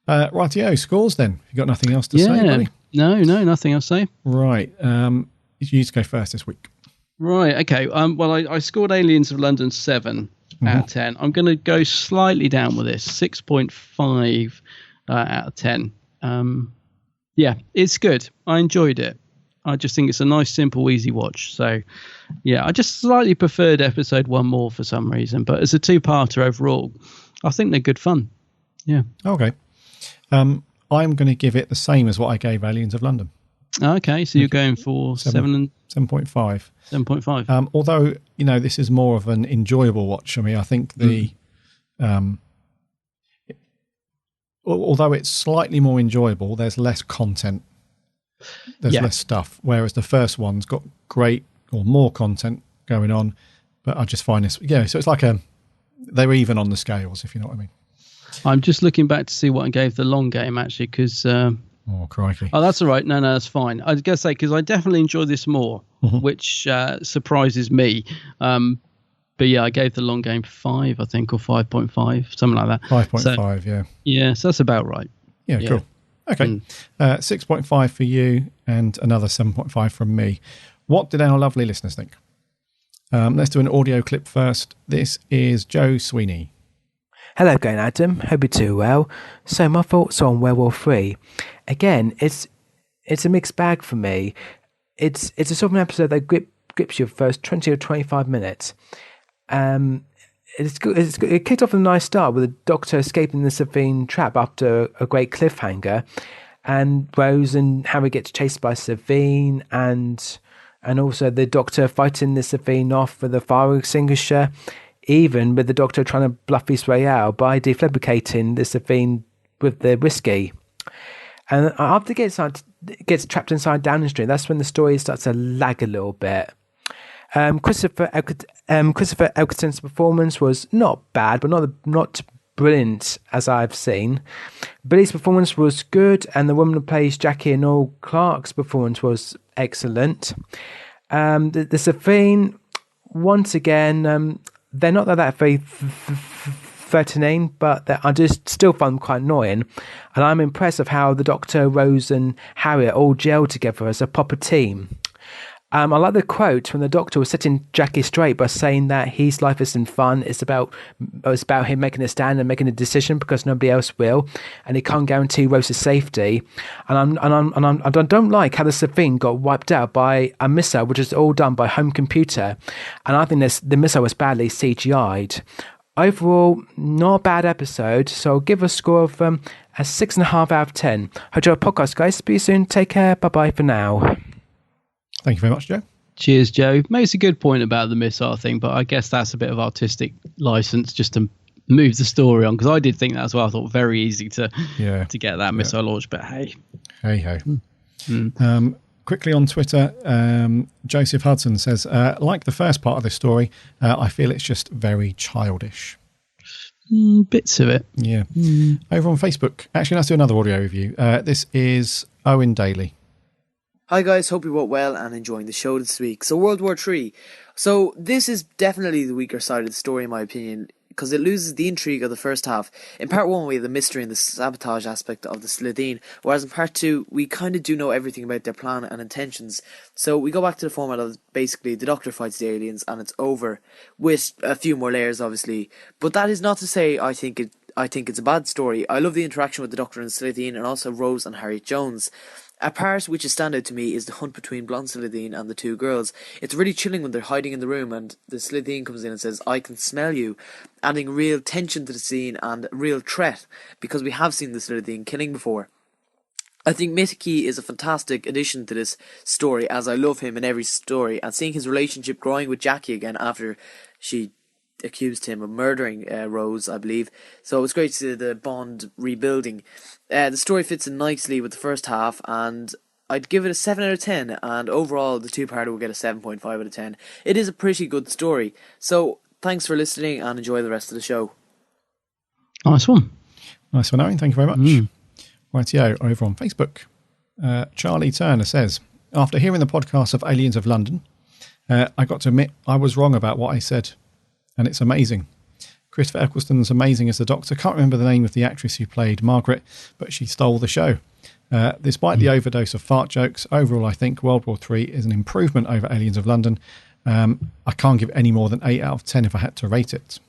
Rightio, scores then. You got nothing else to say, buddy? No, nothing else to say. Right. You need to go first this week. Right, okay. Well, I scored Aliens of London 7. out of 10. I'm going to go slightly down with this, 6.5 out of 10. Yeah, it's good. I enjoyed it. I just think it's a nice, simple, easy watch. So, yeah, I just slightly preferred episode 1 more for some reason. But as a two-parter overall, I think they're good fun. Yeah. Okay. I'm going to give it the same as what I gave Aliens of London. Okay, so you're going for 7.5. 7.5. Although, this is more of an enjoyable watch for me. I think although it's slightly more enjoyable, there's less content. There's less stuff, whereas the first one's got great or more content going on. But I just find this, so it's like they're even on the scales, if you know what I mean. I'm just looking back to see what I gave the long game, actually, because... oh, crikey. Oh, that's all right. No, that's fine. I was going to say, because I definitely enjoy this more, which surprises me. But yeah, I gave the long game 5, I think, or 5.5, something like that. 5.5, yeah. Yeah, so that's about right. Yeah, cool. Okay, 6.5 for you and another 7.5 from me. What did our lovely listeners think? Let's do an audio clip first. This is Joe Sweeney. Hello again, Adam. Hope you're too well. So my thoughts on Werewolf 3. Again, it's a mixed bag for me. It's a sort of an episode that grips you for the first 20 or 25 minutes. It kicked off a nice start with the Doctor escaping the Savine trap after a great cliffhanger, and Rose and Harry get chased by Savine, and also the Doctor fighting the Savine off with a fire extinguisher, even with the Doctor trying to bluff his way out by defabricating the Savine with the whiskey. And after it gets trapped inside Downing Street, that's when the story starts to lag a little bit. Christopher Eccleston's performance was not bad, but not brilliant as I've seen. Billy's performance was good, and the woman who plays Jackie and Noel Clarke's performance was excellent. The Savine, once again, they're not that very threatening, but I just still find them quite annoying. And I'm impressed of how the Doctor, Rose, and Harriet all gel together as a proper team. I like the quote when the Doctor was setting Jackie straight by saying that his life isn't fun. It's about him making a stand and making a decision because nobody else will, and he can't guarantee Rose's safety. And I don't like how the Savine got wiped out by a missile, which is all done by home computer. And I think the missile was badly CGI'd. Overall, not a bad episode, so I'll give a score of a 6.5 out of 10. Hope you enjoy our podcast, guys. See you soon. Take care. Bye-bye for now. Thank you very much, Joe. Cheers, Joe. Makes a good point about the missile thing, but I guess that's a bit of artistic license just to move the story on, because I did think that as well. I thought very easy to get that missile launched, but hey. Hey. Quickly on Twitter, Joseph Hudson says, like the first part of this story, I feel it's just very childish. Bits of it. Yeah. Over on Facebook. Actually, let's do another audio review. This is Owen Daly. Hi guys, hope you're well and enjoying the show this week. So World War III. So this is definitely the weaker side of the story in my opinion, because it loses the intrigue of the first half. In part 1 we have the mystery and the sabotage aspect of the Slitheen, whereas in part 2 we kind of do know everything about their plan and intentions. So we go back to the format of basically the Doctor fights the aliens and it's over, with a few more layers obviously. But that is not to say I think it's a bad story. I love the interaction with the Doctor and Slitheen, and also Rose and Harriet Jones. A part which is standout to me is the hunt between blonde Slitheen and the two girls. It's really chilling when they're hiding in the room and the Slitheen comes in and says, "I can smell you," adding real tension to the scene and real threat, because we have seen the Slitheen killing before. I think Mickey is a fantastic addition to this story, as I love him in every story, and seeing his relationship growing with Jackie again after she accused him of murdering Rose, I believe. So it was great to see the bond rebuilding. The story fits in nicely with the first half, and I'd give it a 7 out of 10, and overall the two-parter will get a 7.5 out of 10. It is a pretty good story. So thanks for listening and enjoy the rest of the show. Nice one. Nice one, Owen. Thank you very much. Rightio, over on Facebook. Charlie Turner says, after hearing the podcast of Aliens of London, I got to admit I was wrong about what I said, and it's amazing. Christopher Eccleston's amazing as the Doctor. Can't remember the name of the actress who played Margaret, but she stole the show. Despite the overdose of fart jokes, overall I think World War III is an improvement over Aliens of London. I can't give any more than 8 out of 10 if I had to rate it.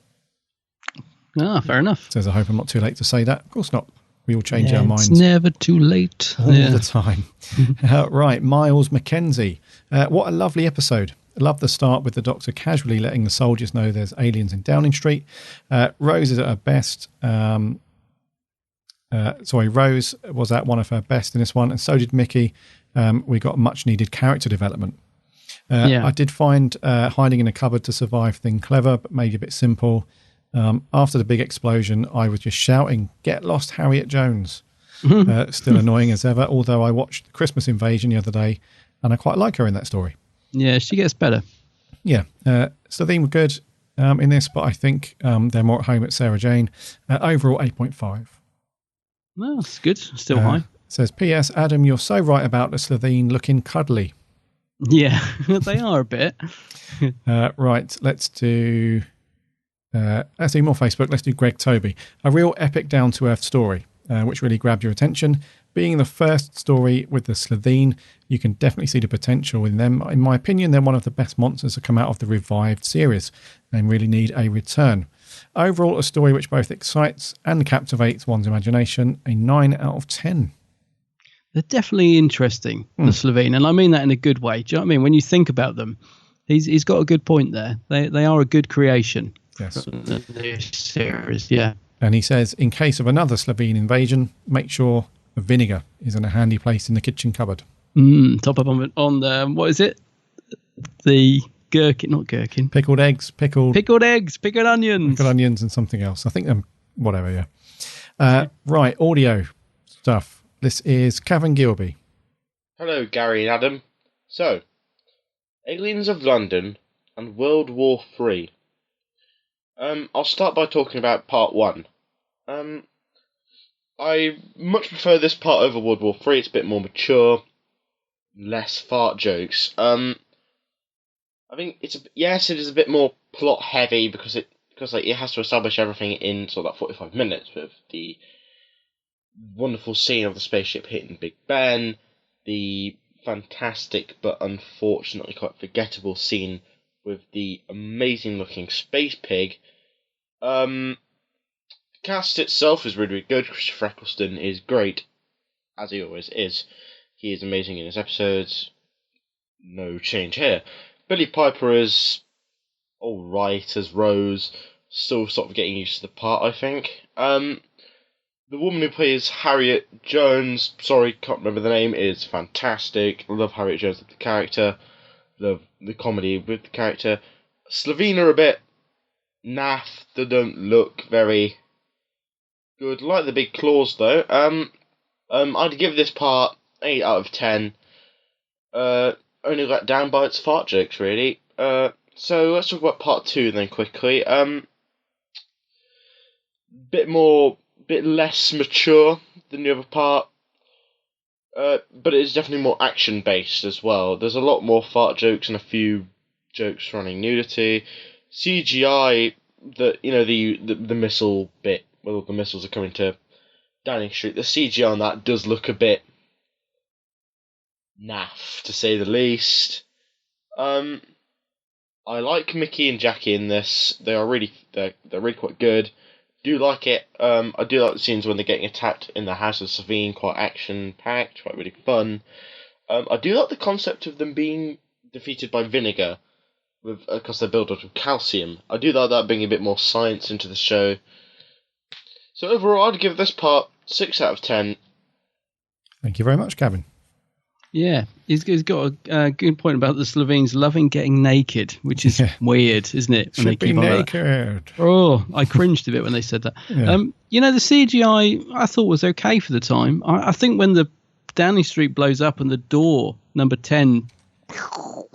Ah, fair enough. Says, I hope I'm not too late to say that. Of course not. We all change our minds. It's never too late. All the time. Right, Miles Mackenzie. What a lovely episode. I love the start with the Doctor casually letting the soldiers know there's aliens in Downing Street. Rose is at her best. Rose was at one of her best in this one, and so did Mickey. We got much needed character development. I did find hiding in a cupboard to survive thing clever, but maybe a bit simple. After the big explosion, I was just shouting, "Get lost, Harriet Jones." Still annoying as ever, although I watched Christmas Invasion the other day, and I quite like her in that story. Yeah, she gets better. Yeah. Slitheen were good in this, but I think they're more at home at Sarah Jane. Overall, 8.5. Well, that's good. Still high. Says, P.S. Adam, you're so right about the Slitheen looking cuddly. Yeah, they are a bit. Right, let's do more Facebook. Let's do Greg Toby. A real epic down-to-earth story, which really grabbed your attention. Being the first story with the Slitheen, you can definitely see the potential in them. In my opinion, they're one of the best monsters to come out of the revived series and really need a return. Overall, a story which both excites and captivates one's imagination. A 9 out of 10. They're definitely interesting, the Slitheen, and I mean that in a good way. Do you know what I mean? When you think about them, he's got a good point there. They are a good creation. Yes. The series, yeah. And he says, in case of another Slitheen invasion, make sure the vinegar is in a handy place in the kitchen cupboard. Top up on the, what is it? The gherkin, not gherkin. Pickled eggs, pickled onions. Pickled onions and something else. I think whatever, yeah. Right, audio stuff. This is Kevin Gilby. Hello, Gary and Adam. So, Aliens of London and World War III. I'll start by talking about part 1. I much prefer this part over World War III. It's a bit more mature, less fart jokes. I think it is a bit more plot heavy because it has to establish everything in sort of like 45 minutes with the wonderful scene of the spaceship hitting Big Ben, the fantastic but unfortunately quite forgettable scene with the amazing looking space pig. The cast itself is really, really good. Christopher Eccleston is great, as he always is. He is amazing in his episodes. No change here. Billie Piper is alright as Rose. Still sort of getting used to the part, I think. The woman who plays Harriet Jones, sorry, can't remember the name, is fantastic. I love Harriet Jones as the character. Love the comedy with the character. Slitheen are a bit naff. They don't look very good. Like the big claws though. I'd give this part 8 out of 10. Only let down by its fart jokes, really. So let's talk about part 2 then quickly. Bit less mature than the other part, but it is definitely more action based as well. There's a lot more fart jokes and a few jokes surrounding nudity. CGI, the missile bit where all the missiles are coming to Downing Street. The CGI on that does look a bit naff, to say the least. I like Mickey and Jackie in this. They're really quite good. Do like it. I do like the scenes when they're getting attacked in the House of Slitheen, quite action-packed, quite really fun. I do like the concept of them being defeated by vinegar, because they're built up of calcium. I do like that, bringing a bit more science into the show. So overall, I'd give this part 6 out of 10. Thank you very much, Gavin. Yeah, he's got a good point about the Slovenes loving getting naked, which is weird, isn't it? When Should be naked. Oh, I cringed a bit when they said that. Yeah. The CGI I thought was okay for the time. I think when the Downing Street blows up and the door number 10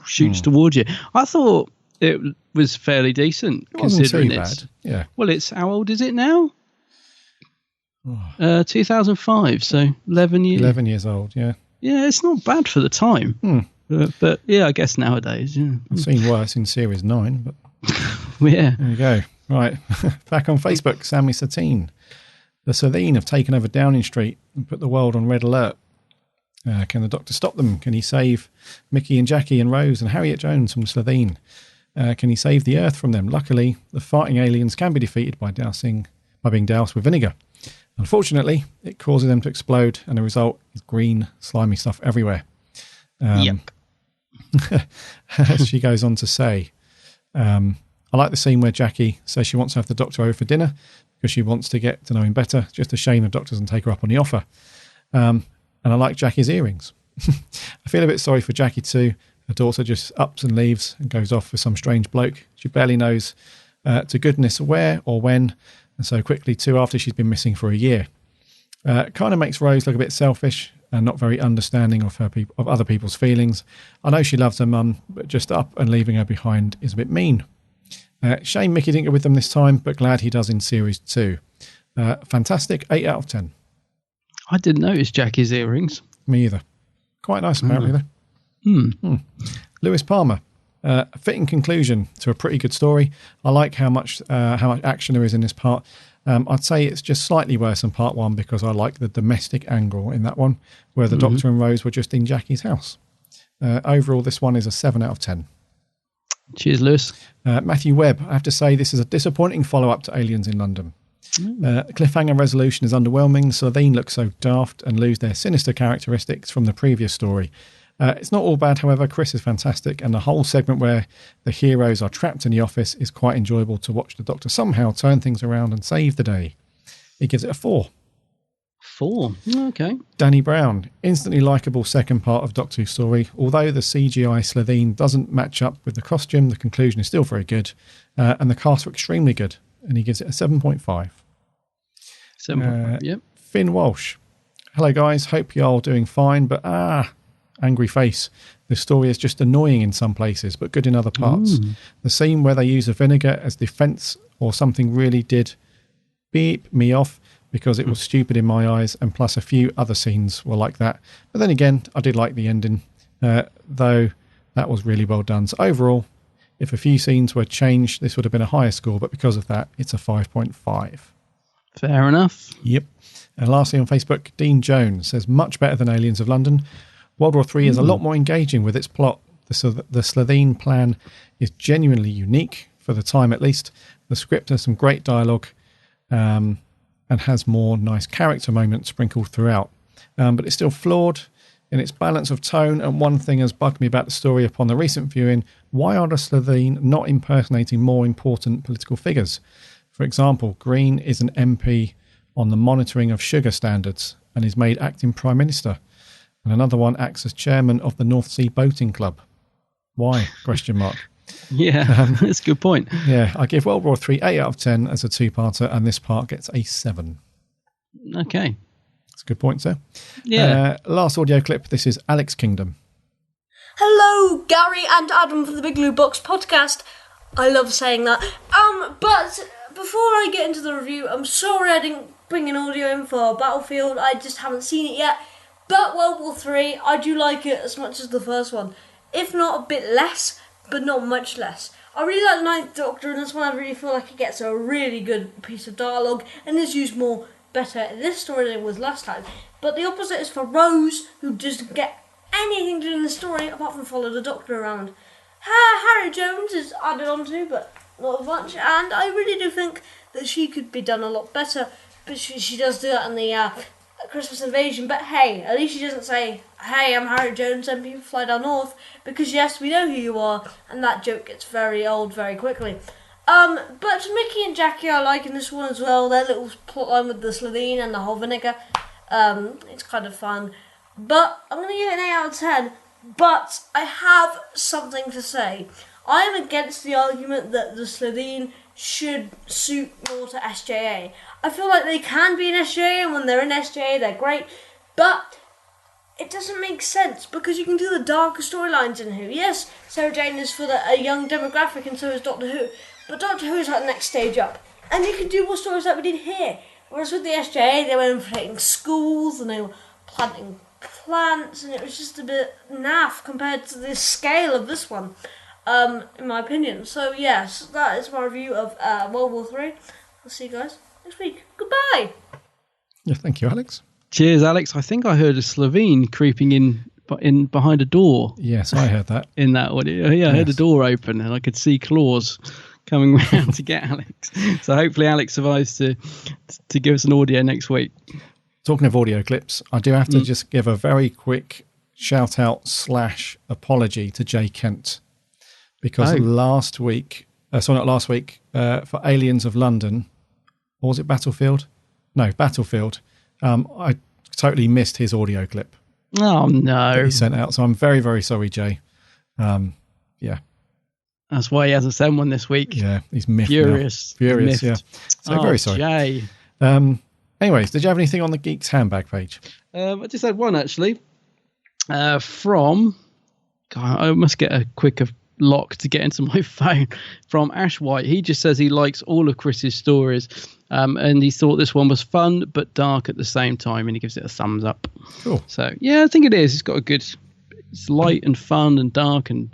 shoots towards you, I thought it was fairly decent. It wasn't considering too it's bad. Yeah. Well, it's how old is it now? 2005, so 11 years. 11 years old, yeah. Yeah, it's not bad for the time. But yeah, I guess nowadays. Yeah. I've seen worse in Series 9, but yeah. There you go. Right. Back on Facebook, Sammy Satine. The Slitheen have taken over Downing Street and put the world on red alert. Can the Doctor stop them? Can he save Mickey and Jackie and Rose and Harriet Jones from Slitheen? Can he save the Earth from them? Luckily, the fighting aliens can be defeated by being doused with vinegar. Unfortunately, it causes them to explode, and the result is green, slimy stuff everywhere. She goes on to say, I like the scene where Jackie says she wants to have the Doctor over for dinner because she wants to get to know him better. Just a shame the Doctor doesn't take her up on the offer. And I like Jackie's earrings. I feel a bit sorry for Jackie too. Her daughter just ups and leaves and goes off with some strange bloke. She barely knows to goodness where or when, and so quickly too, after she's been missing for a year. Kind of makes Rose look a bit selfish and not very understanding of other people's feelings. I know she loves her mum, but just up and leaving her behind is a bit mean. Shame Mickey didn't go with them this time, but glad he does in series 2. Fantastic, 8 out of 10. I didn't notice Jackie's earrings. Me either. Quite nice, apparently, though. Lewis Palmer. A fitting conclusion to a pretty good story. I like how much action there is in this part. I'd say it's just slightly worse than part 1 because I like the domestic angle in that one, where the Doctor and Rose were just in Jackie's house. Overall, this one is a 7 out of 10. Cheers, Lewis. Matthew Webb. I have to say this is a disappointing follow-up to Aliens in London. Cliffhanger resolution is underwhelming. Slitheen looks so daft and lose their sinister characteristics from the previous story. It's not all bad, however. Chris is fantastic, and the whole segment where the heroes are trapped in the office is quite enjoyable to watch the Doctor somehow turn things around and save the day. He gives it a 4. 4? Okay. Danny Brown. Instantly likeable second part of Doctor Who's story. Although the CGI Slitheen doesn't match up with the costume, the conclusion is still very good, and the cast were extremely good, and he gives it a 7.5. 7.5, yep. Finn Walsh. Hello, guys. Hope you're all doing fine, but angry face. The story is just annoying in some places, but good in other parts. The scene where they use the vinegar as defense or something really did beep me off because it was stupid in my eyes, and plus a few other scenes were like that. But then again, I did like the ending, though that was really well done. So overall, if a few scenes were changed, this would have been a higher score, but because of that, it's a 5.5. Fair enough. Yep. And lastly on Facebook, Dean Jones says, much better than Aliens of London. World War III is a lot more engaging with its plot. The Slitheen plan is genuinely unique, for the time at least. The script has some great dialogue and has more nice character moments sprinkled throughout. But it's still flawed in its balance of tone, and one thing has bugged me about the story upon the recent viewing: why are the Slitheen not impersonating more important political figures? For example, Green is an MP on the monitoring of sugar standards and is made acting Prime Minister. And another one acts as chairman of the North Sea Boating Club. Why? Question mark. Yeah, that's a good point. Yeah, I give World War III 8 out of 10 as a two-parter, and this part gets a 7. Okay. That's a good point, sir. Yeah. Last audio clip. This is Alex Kingdom. Hello, Gary and Adam for the Big Blue Box podcast. I love saying that. But before I get into the review, I'm sorry I didn't bring an audio in for Battlefield. I just haven't seen it yet. But World War III, I do like it as much as the first one. If not a bit less, but not much less. I really like the Ninth Doctor in this one. I really feel like it gets a really good piece of dialogue and is used better in this story than it was last time. But the opposite is for Rose, who doesn't get anything to do in the story apart from follow the Doctor around. Harry Jones is added on to, but not much. And I really do think that she could be done a lot better. But she does do that in the Christmas Invasion, but hey, at least she doesn't say, hey, I'm Harry Jones and people fly down north, because yes, we know who you are, and that joke gets very old very quickly. But Mickey and Jackie I like in this one as well. Their little plotline with the Slitheen and the whole vinegar, it's kind of fun. But I'm going to give it an 8 out of 10, but I have something to say. I am against the argument that the Slitheen should suit more to SJA. I feel like they can be in SJA, and when they're in SJA they're great, but it doesn't make sense because you can do the darker storylines in Who. Yes, Sarah Jane is for a young demographic, and so is Doctor Who, but Doctor Who is like the next stage up, and you can do more stories like we did here. Whereas with the SJA they were infiltrating schools and they were planting plants, and it was just a bit naff compared to the scale of this one, in my opinion. So yes, that is my review of World War III. I'll see you guys next week. Goodbye. Yeah, thank you, Alex. Cheers, Alex. I think I heard a Slitheen creeping in behind a door. Yes, I heard that. In that audio. Yeah, I heard a door open and I could see claws coming round to get Alex. So hopefully Alex survives to give us an audio next week. Talking of audio clips, I do have to just give a very quick shout out / apology to Jay Kent, because last week, for Aliens of London, or was it Battlefield? No, Battlefield. I totally missed his audio clip. Oh no! That he sent out. So I'm very, very sorry, Jay. Yeah. That's why he hasn't sent one this week. Yeah, he's miffed. Furious. Furious, yeah. So very sorry. Jay. Anyways, did you have anything on the Geeks handbag page? I just had one actually. From, God, I must get a quicker lock to get into my phone. From Ash White. He just says he likes all of Chris's stories, and he thought this one was fun but dark at the same time, and he gives it a thumbs up. Cool. So yeah, I think it is. It's got a good. It's light and fun and dark and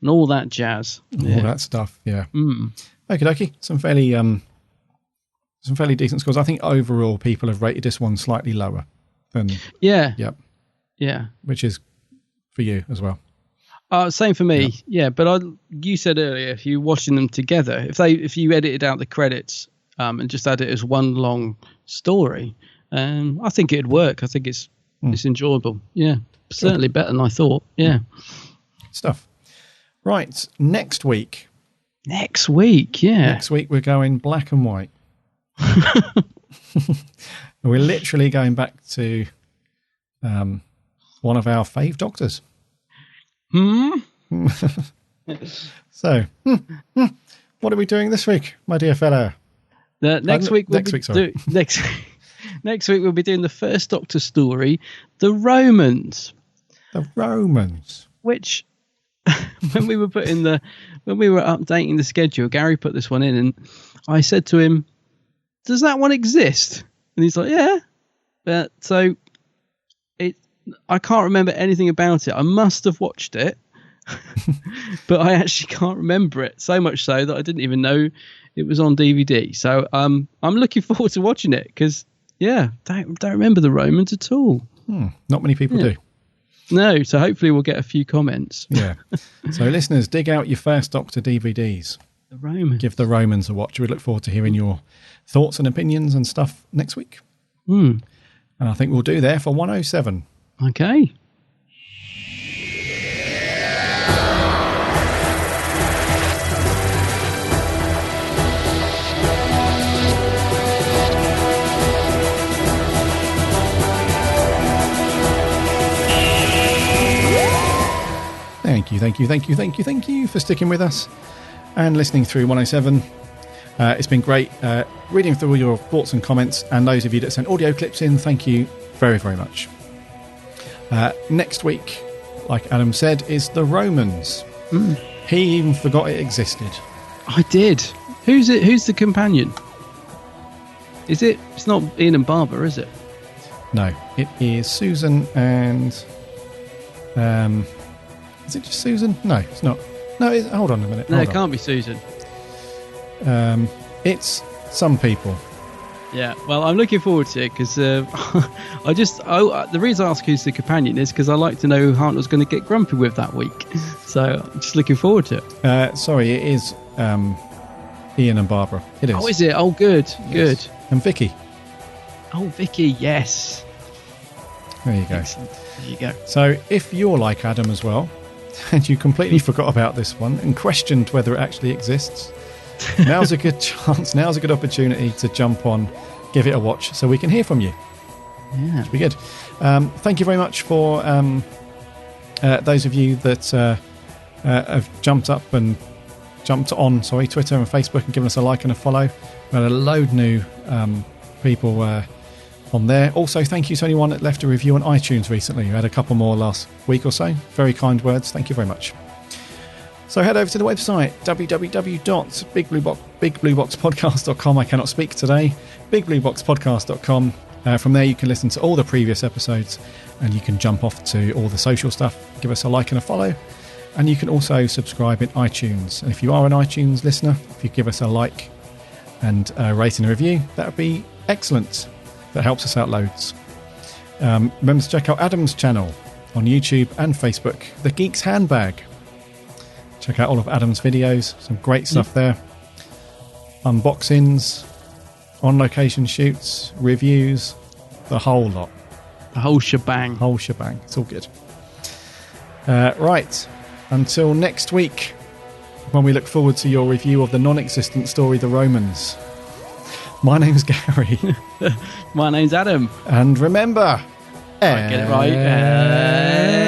all that jazz. All that stuff. Yeah. Okie dokie. Some fairly decent scores. I think overall people have rated this one slightly lower than. Yeah. Yep. Yeah. Which is for you as well. Same for me. Yeah, but you said earlier, if you're watching them together, if you edited out the credits and just had it as one long story, I think it'd work. I think it's enjoyable. Yeah, certainly better than I thought. Yeah. Stuff. Right, next week. Next week, yeah. Next week we're going black and white. We're literally going back to one of our fave doctors. So, what are we doing this week, my dear fella? Next week we'll be doing the first Doctor story, The Romans. The Romans. Which, when we were updating the schedule, Gary put this one in, and I said to him, "Does that one exist?" And he's like, "Yeah." So I can't remember anything about it. I must have watched it, but I actually can't remember it. So much so that I didn't even know it was on DVD. So I'm looking forward to watching it because, don't remember the Romans at all. Not many people do. No, so hopefully we'll get a few comments. Yeah. So listeners, dig out your first Doctor DVDs. The Romans. Give the Romans a watch. We look forward to hearing your thoughts and opinions and stuff next week. And I think we'll do there for 107. Okay. Thank you for sticking with us and listening through 107. It's been great reading through all your thoughts and comments, and those of you that sent audio clips in, thank you very, very much. Next week, like Adam said, is The Romans. He even forgot it existed. I did. Who's it? Who's the companion? Is it? It's not Ian and Barbara, is it? No, it is Susan and... is it just Susan? No, it's not. No, hold on a minute. No, it can't be Susan. It's some people. Yeah, well, I'm looking forward to it because the reason I ask who's the companion is because I like to know who Hartnell's going to get grumpy with that week. So I'm just looking forward to it. Sorry, it is Ian and Barbara. It is. Oh, is it? Oh, good, yes. Good. And Vicky. Oh, Vicky, yes. There you go. Excellent. There you go. So if you're like Adam as well, and you completely forgot about this one and questioned whether it actually exists, now's a good chance, now's a good opportunity to jump on, give it a watch so we can hear from you. Yeah. It'll be good. Thank you very much for those of you that have jumped on Twitter and Facebook and given us a like and a follow. We had a load new people on there. Also, thank you to anyone that left a review on iTunes recently. We had a couple more last week or so. Very kind words. Thank you very much. So head over to the website, www.bigblueboxpodcast.com. I cannot speak today. bigblueboxpodcast.com. From there you can listen to all the previous episodes, and you can jump off to all the social stuff. Give us a like and a follow. And you can also subscribe in iTunes. And if you are an iTunes listener, if you give us a like and a rate and a review, that would be excellent. That helps us out loads. Remember to check out Adam's channel, on YouTube and Facebook, The Geek's Handbag. Check out all of Adam's videos, some great stuff there. Unboxings, on-location shoots, reviews, the whole lot. The whole shebang. Whole shebang. It's all good. Right. Until next week, when we look forward to your review of the non-existent story, The Romans. My name's Gary. My name's Adam. And remember... Get it right.